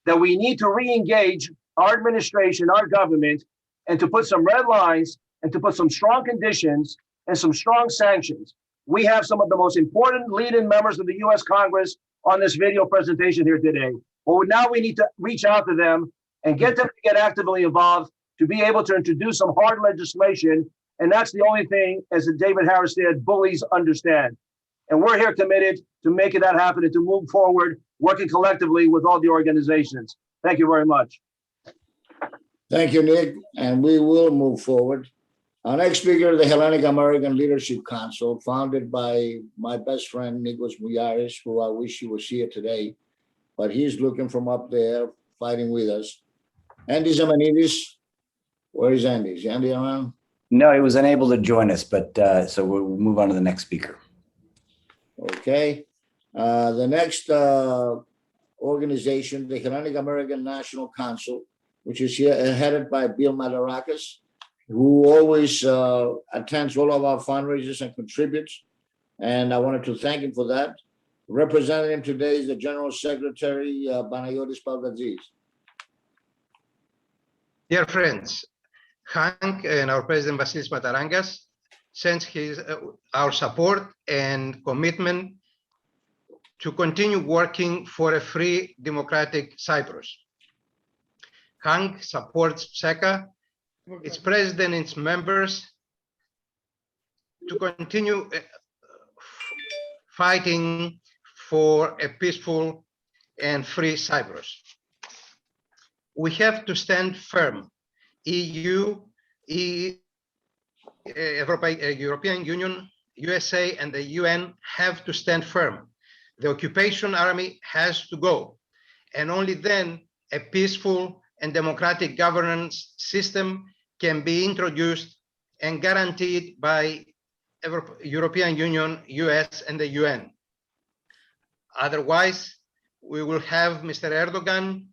Speaker 9: that we need to re-engage our administration, our government, and to put some red lines and to put some strong conditions and some strong sanctions. We have some of the most important leading members of the U.S. Congress on this video presentation here today. Well, now we need to reach out to them and get them to get actively involved to be able to introduce some hard legislation. And that's the only thing, as David Harris said, bullies understand. And we're here committed to making that happen and to move forward, working collectively with all the organizations. Thank you very much.
Speaker 12: Thank you, Nick. And we will move forward. Our next speaker, the Hellenic American Leadership Council, founded by my best friend, Nikos Mouyaris, who I wish he was here today, but he's looking from up there, fighting with us. Andy Zamanidis, where is Andy? Is Andy around?
Speaker 11: No, he was unable to join us, but so we'll move on to the next speaker.
Speaker 12: Okay. The next organization, the Hellenic American National Council, which is here headed by Bill Madarakis, who always attends all of our fundraisers and contributes. And I wanted to thank him for that. Representing him today is the General Secretary, Panayotis Pavladzis.
Speaker 16: Dear friends, Hank and our President Vasilis Matarangas sends our support and commitment to continue working for a free democratic Cyprus. Hank supports PSEKA, its president and its members to continue fighting for a peaceful and free Cyprus. We have to stand firm. EU, European Union, USA, and the UN have to stand firm. The occupation army has to go, and only then a peaceful and democratic governance system can be introduced and guaranteed by European Union, US, and the UN. Otherwise, we will have Mr. Erdogan,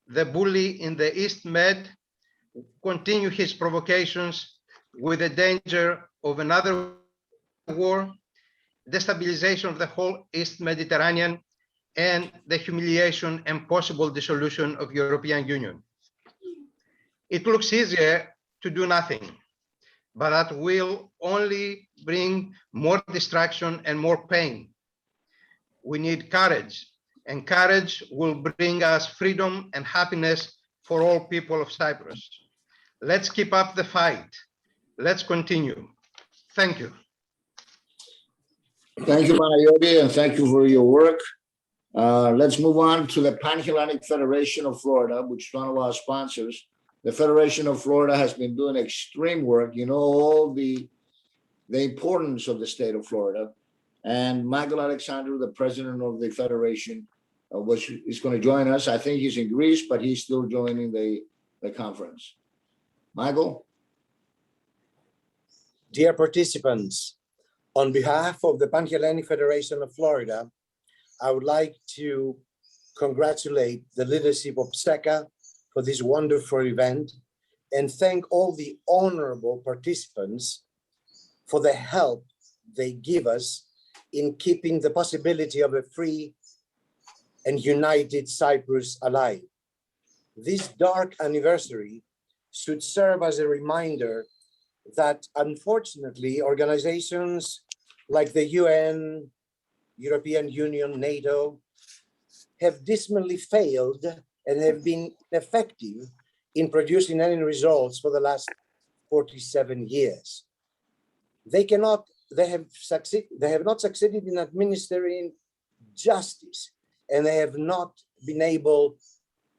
Speaker 16: the bully in the East Med, continue his provocations with the danger of another war, destabilization of the whole East Mediterranean, and the humiliation and possible dissolution of European Union. It looks easier to do nothing, but that will only bring more destruction and more pain. We need courage, and courage will bring us freedom and happiness for all people of Cyprus. Let's keep up the fight. Let's continue. Thank you.
Speaker 12: Thank you, Panayoti, and thank you for your work. Let's move on to the Pan-Hellenic Federation of Florida, which is one of our sponsors. The Federation of Florida has been doing extreme work. You know, all the importance of the state of Florida. And Michael Alexandrou, the president of the Federation, is going to join us. I think he's in Greece, but he's still joining the conference. Michael?
Speaker 17: Dear participants, on behalf of the Pan-Hellenic Federation of Florida, I would like to congratulate the leadership of PSEKA for this wonderful event and thank all the honorable participants for the help they give us in keeping the possibility of a free and united Cyprus alive. This dark anniversary should serve as a reminder that unfortunately organizations like the UN, European Union, NATO have dismally failed and have been ineffective in producing any results for the last 47 years. They have not succeeded in administering justice, and they have not been able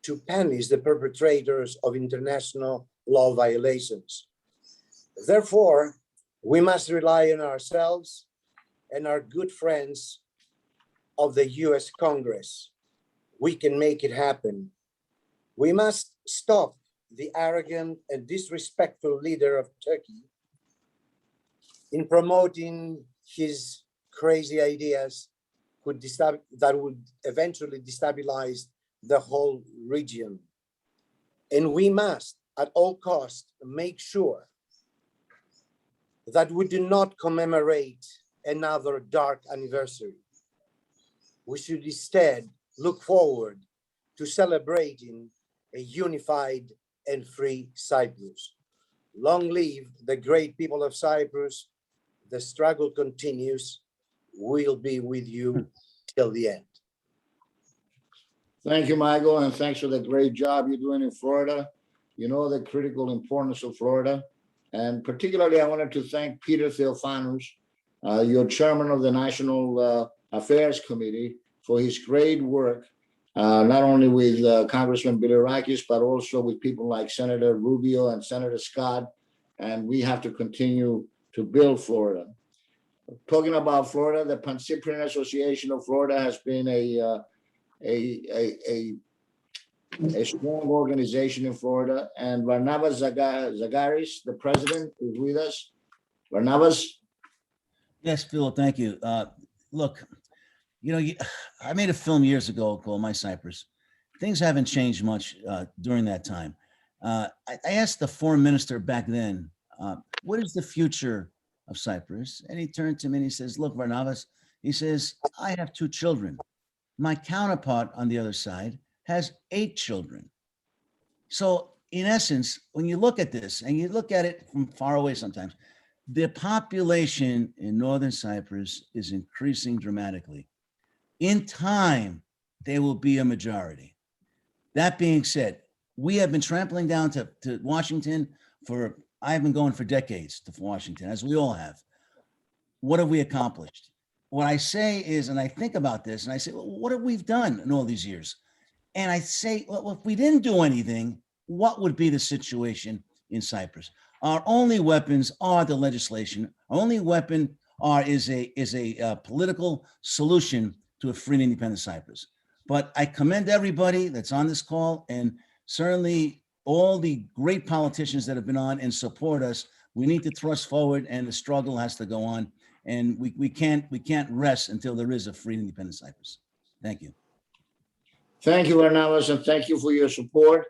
Speaker 17: to punish the perpetrators of international law violations. Therefore, we must rely on ourselves and our good friends of the US Congress. We can make it happen. We must stop the arrogant and disrespectful leader of Turkey in promoting his crazy ideas that would eventually destabilize the whole region. And we must, at all costs, make sure that we do not commemorate another dark anniversary. We should instead look forward to celebrating a unified and free Cyprus. Long live the great people of Cyprus. The struggle continues. We'll be with you till the end.
Speaker 12: Thank you, Michael, and thanks for the great job you're doing in Florida. You know the critical importance of Florida. And particularly, I wanted to thank Peter Theophanous, your chairman of the National Affairs Committee, for his great work, not only with Congressman Bilirakis, but also with people like Senator Rubio and Senator Scott. And we have to continue to build Florida. Talking about Florida, the Pan-Cyprian Association of Florida has been a strong organization in Florida, and Barnabas Zagaris, the president, is with us. Barnabas?
Speaker 18: Yes, Phil, thank you. Look, I made a film years ago called My Cyprus. Things haven't changed much during that time. I asked the foreign minister back then, what is the future of Cyprus? And he turned to me and he says, look, Barnabas, he says, I have 2 children. My counterpart on the other side has 8 children. So in essence, when you look at this and you look at it from far away sometimes, the population in Northern Cyprus is increasing dramatically. In time, they will be a majority. That being said, we have been trampling down to Washington I've been going for decades to Washington, as we all have. What have we accomplished? What I say is, and I think about this, and I say, well, what have we done in all these years? And I say, well, if we didn't do anything, what would be the situation in Cyprus? Our only weapons are the legislation. Our only weapon is a political solution to a free and independent Cyprus. But I commend everybody that's on this call, and certainly all the great politicians that have been on and support us. We need to thrust forward, and the struggle has to go on. And we can't rest until there is a free and independent Cyprus. Thank you.
Speaker 12: Thank you, Barnabas, and thank you for your support.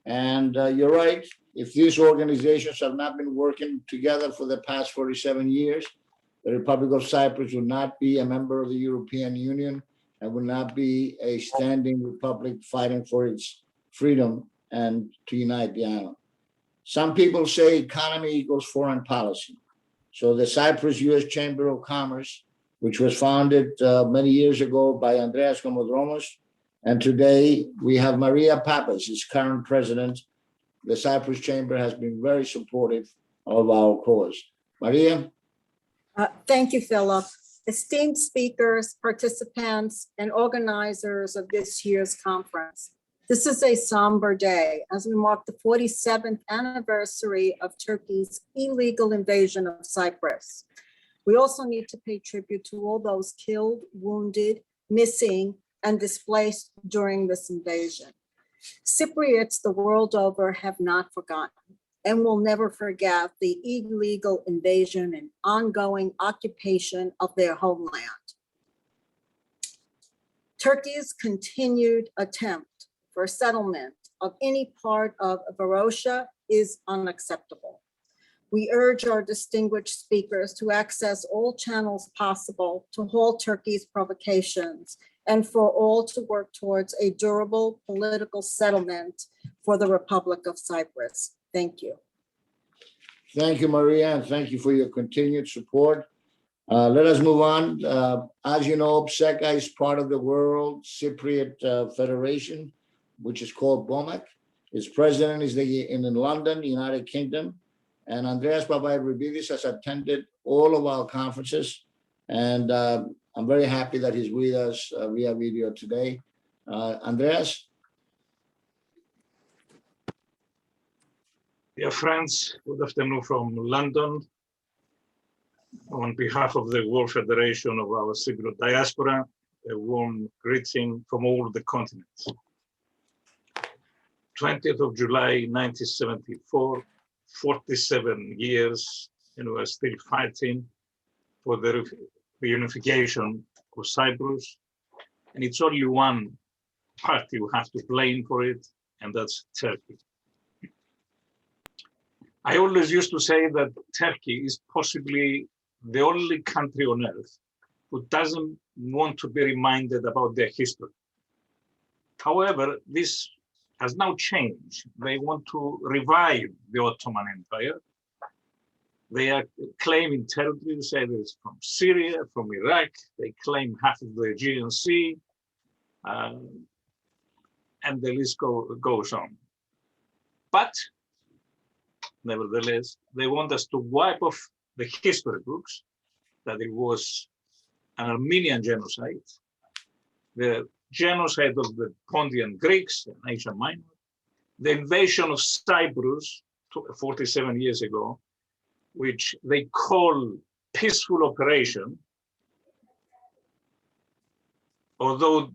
Speaker 12: And you're right. If these organizations have not been working together for the past 47 years, the Republic of Cyprus will not be a member of the European Union and will not be a standing republic fighting for its freedom and to unite the island. Some people say economy equals foreign policy. So the Cyprus-US Chamber of Commerce, which was founded many years ago by Andreas Komodromos, and today we have Maria Pappas, its current president. The Cyprus Chamber has been very supportive of our cause. Maria?
Speaker 19: Thank you, Philip. Esteemed speakers, participants, and organizers of this year's conference, This is a somber day as we mark the 47th anniversary of Turkey's illegal invasion of Cyprus. We also need to pay tribute to all those killed, wounded, missing, and displaced during this invasion. Cypriots the world over have not forgotten and will never forget the illegal invasion and ongoing occupation of their homeland. Turkey's continued attempt for settlement of any part of Varosha is unacceptable. We urge our distinguished speakers to access all channels possible to halt Turkey's provocations and for all to work towards a durable political settlement for the Republic of Cyprus. Thank you.
Speaker 12: Thank you, Maria, and thank you for your continued support. Let us move on. As you know, PSEKA is part of the World Cypriot Federation, which is called BOMAC. Its president is in London, United Kingdom, and Andreas Papairoubidis has attended all of our conferences, and I'm very happy that he's with us via video today. Andreas?
Speaker 4: Dear friends, good afternoon from London. On behalf of the World Federation of our Cypriot diaspora, a warm greeting from all the continents. 20th of July, 1974, 47 years, and we're still fighting for the reunification of Cyprus. And it's only one party who has to blame for it, and that's Turkey. I always used to say that Turkey is possibly the only country on earth who doesn't want to be reminded about their history. However, this has now changed. They want to revive the Ottoman Empire. They are claiming territory, say it's from Syria, from Iraq. They claim half of the Aegean Sea, and the list goes on. But nevertheless, they want us to wipe off the history books that it was an Armenian genocide, the genocide of the Pontian Greeks in Asia Minor, the invasion of Cyprus 47 years ago, which they call peaceful operation, although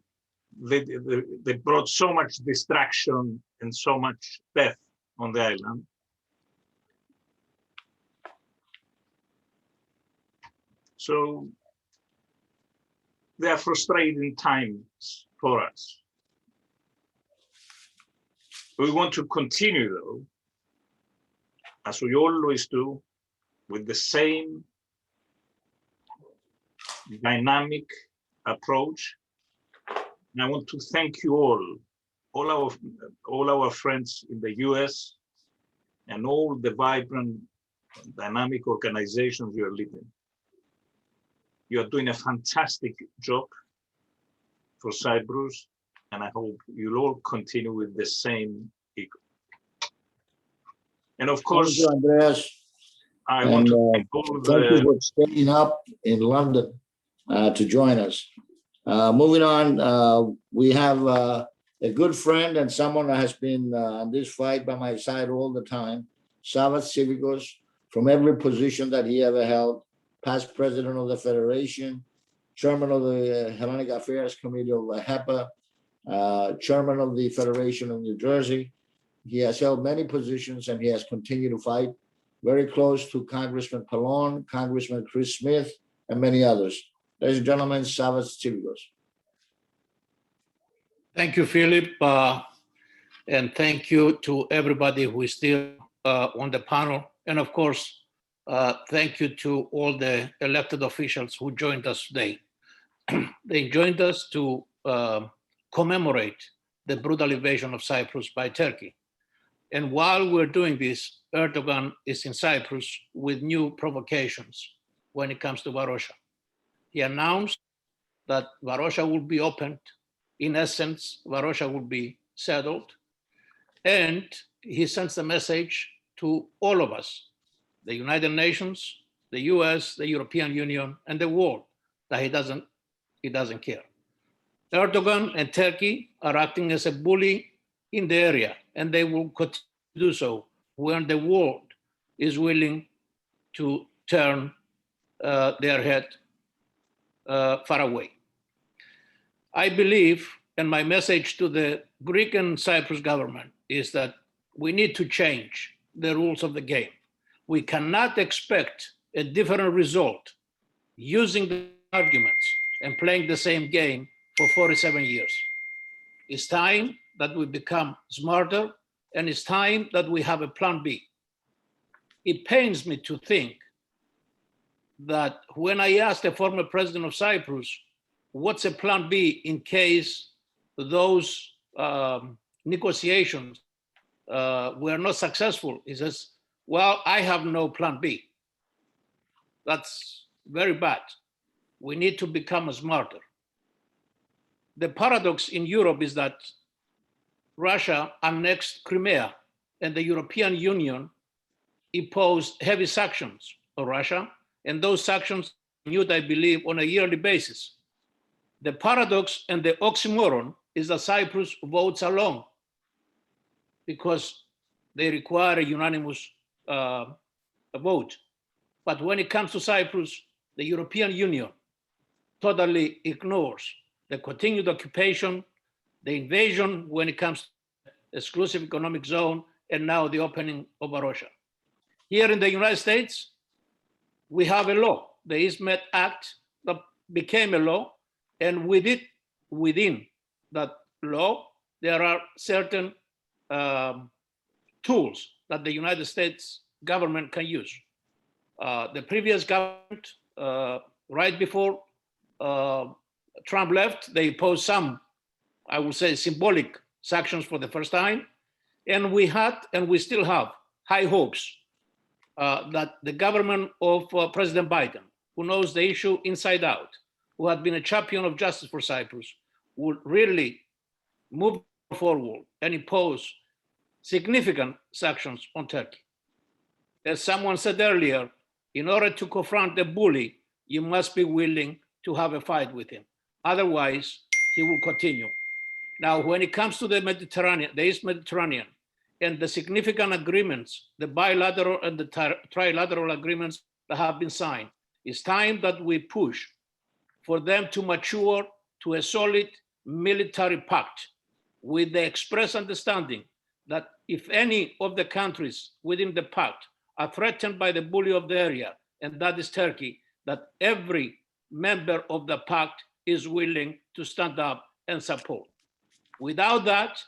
Speaker 4: they brought so much destruction and so much death on the island. So they are frustrating times for us. We want to continue, though, as we always do, with the same dynamic approach. And I want to thank you all our friends in the US, and all the vibrant, dynamic organizations you are leading. You are doing a fantastic job for Cyprus, and I hope you'll all continue with the same ego. And of course,
Speaker 12: thank you, Andreas.
Speaker 4: I want to thank all
Speaker 12: thank you for staying up in London to join us. Moving on, we have a good friend and someone that has been on this fight by my side all the time, Savas Civicos, from every position that he ever held. Past president of the Federation, chairman of the Hellenic Affairs Committee of HEPA, chairman of the Federation of New Jersey. He has held many positions and he has continued to fight, very close to Congressman Pallone, Congressman Chris Smith, and many others. Ladies and gentlemen, Savas Civicos.
Speaker 10: Thank you, Philip, and thank you to everybody who is still on the panel. And of course, thank you to all the elected officials who joined us today. They joined us to commemorate the brutal invasion of Cyprus by Turkey. And while we're doing this, Erdogan is in Cyprus with new provocations when it comes to Varosha. He announced that Varosha will be opened. In essence, Varosha will be settled. And he sends a message to all of us, the United Nations, the US, the European Union, and the world, that he doesn't care. Erdogan and Turkey are acting as a bully in the area, and they will continue to do so when the world is willing to turn their head far away. I believe, and my message to the Greek and Cyprus government is that we need to change the rules of the game. We cannot expect a different result using the arguments and playing the same game for 47 years. It's time that we become smarter, and it's time that we have a plan B. It pains me to think that when I asked the former president of Cyprus, what's a plan B in case those negotiations were not successful, he says, well, I have no plan B. That's very bad. We need to become smarter. The paradox in Europe is that Russia annexed Crimea, and the European Union imposed heavy sanctions on Russia, and those sanctions renewed, I believe, on a yearly basis. The paradox and the oxymoron is that Cyprus votes alone because they require a unanimous vote. But when it comes to Cyprus, the European Union totally ignores the continued occupation, the invasion when it comes to exclusive economic zone, and now the opening of Russia. Here in the United States, we have a law, the East Med Act, that became a law, and within that law, there are certain tools that the United States government can use. The previous government, right before Trump left, they imposed some, I would say, symbolic sanctions for the first time. And we had, and we still have, high hopes that the government of President Biden, who knows the issue inside out, who had been a champion of justice for Cyprus, would really move forward and impose significant sanctions on Turkey. As someone said earlier, in order to confront the bully, you must be willing to have a fight with him. Otherwise, he will continue. Now, when it comes to the Mediterranean, the East Mediterranean, and the significant agreements, the bilateral and the trilateral agreements that have been signed, it's time that we push for them to mature to a solid military pact with the express understanding that if any of the countries within the pact are threatened by the bully of the area, and that is Turkey, that every member of the pact is willing to stand up and support. Without that,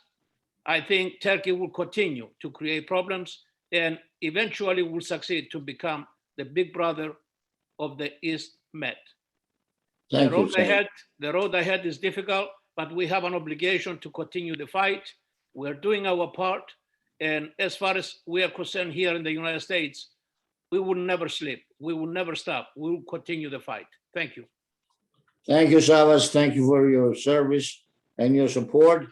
Speaker 10: I think Turkey will continue to create problems and eventually will succeed to become the big brother of the East Med. The road ahead is difficult, but we have an obligation to continue the fight. We're doing our part. And as far as we are concerned here in the United States, we will never sleep. We will never stop. We will continue the fight. Thank you.
Speaker 12: Thank you, Savas. Thank you for your service and your support.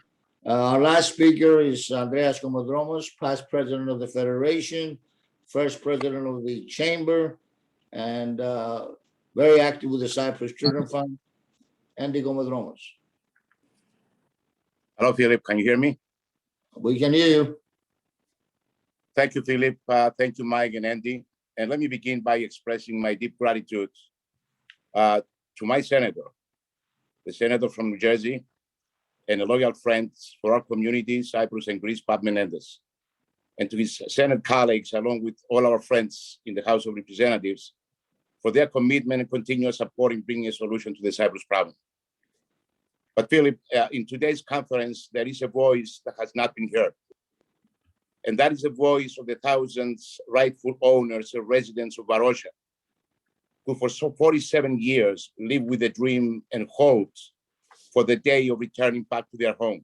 Speaker 12: Our last speaker is Andreas Komodromos, past president of the Federation, first president of the Chamber, and very active with the Cyprus Children Fund. Andy Komodromos.
Speaker 20: Hello, Philip. Can you hear me?
Speaker 12: We can hear you.
Speaker 20: Thank you, Philip. Thank you, Mike and Andy. And let me begin by expressing my deep gratitude to my senator, the senator from New Jersey, and a loyal friend for our community, Cyprus and Greece, Pat Menendez, and to his Senate colleagues, along with all our friends in the House of Representatives, for their commitment and continuous support in bringing a solution to the Cyprus problem. But Philip, in today's conference, there is a voice that has not been heard. And that is the voice of the thousands rightful owners and residents of Varosha, who for 47 years live with a dream and hopes for the day of returning back to their home,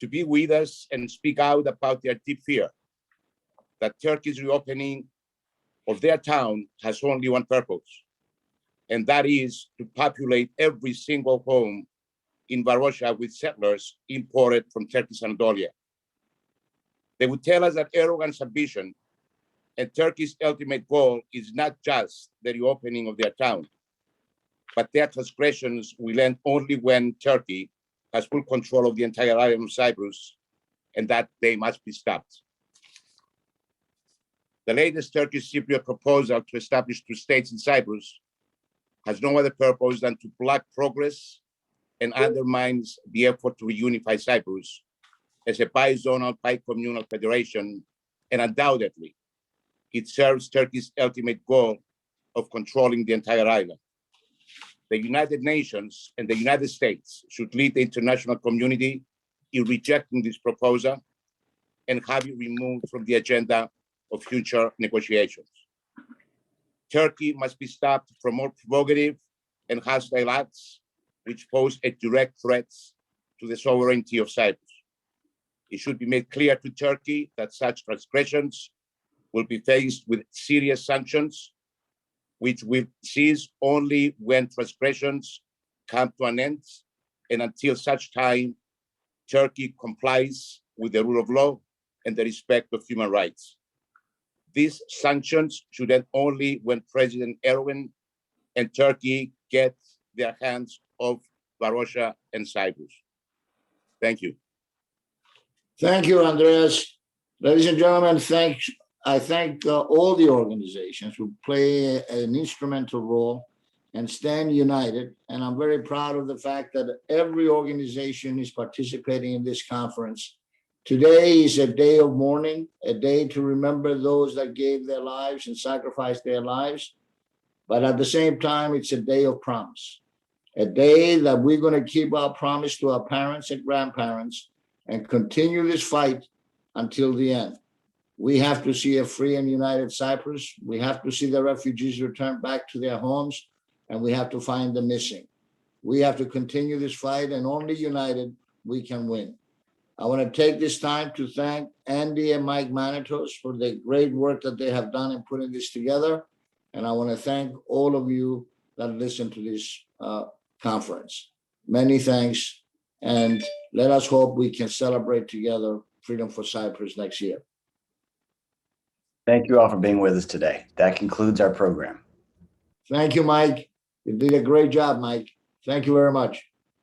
Speaker 20: to be with us and speak out about their deep fear that Turkey's reopening of their town has only one purpose, and that is to populate every single home in Varosha with settlers imported from Turkey's Anatolia. They would tell us that Erdogan's ambition and Turkey's ultimate goal is not just the reopening of their town, but their transgressions will end only when Turkey has full control of the entire island of Cyprus and that they must be stopped. The latest Turkish Cypriot proposal to establish two states in Cyprus has no other purpose than to block progress and undermines the effort to reunify Cyprus as a bi-zonal, bi-communal federation, and undoubtedly, it serves Turkey's ultimate goal of controlling the entire island. The United Nations and the United States should lead the international community in rejecting this proposal and have it removed from the agenda of future negotiations. Turkey must be stopped from more provocative and hostile acts which pose a direct threat to the sovereignty of Cyprus. It should be made clear to Turkey that such transgressions will be faced with serious sanctions, which will cease only when transgressions come to an end, and until such time, Turkey complies with the rule of law and the respect of human rights. These sanctions should end only when President Erdogan and Turkey get their hands off Varosha and Cyprus. Thank you.
Speaker 12: Thank you, Andreas. Ladies and gentlemen, I thank all the organizations who play an instrumental role and stand united. And I'm very proud of the fact that every organization is participating in this conference. Today is a day of mourning, a day to remember those that gave their lives and sacrificed their lives. But at the same time, it's a day of promise, a day that we're going to keep our promise to our parents and grandparents and continue this fight until the end. We have to see a free and united Cyprus. We have to see the refugees return back to their homes, and we have to find the missing. We have to continue this fight, and only united we can win. I want to take this time to thank Andy and Mike Manitos for the great work that they have done in putting this together. And I want to thank all of you that listened to this conference. Many thanks, and let us hope we can celebrate together Freedom for Cyprus next year.
Speaker 11: Thank you all for being with us today. That concludes our program.
Speaker 12: Thank you, Mike. You did a great job, Mike. Thank you very much.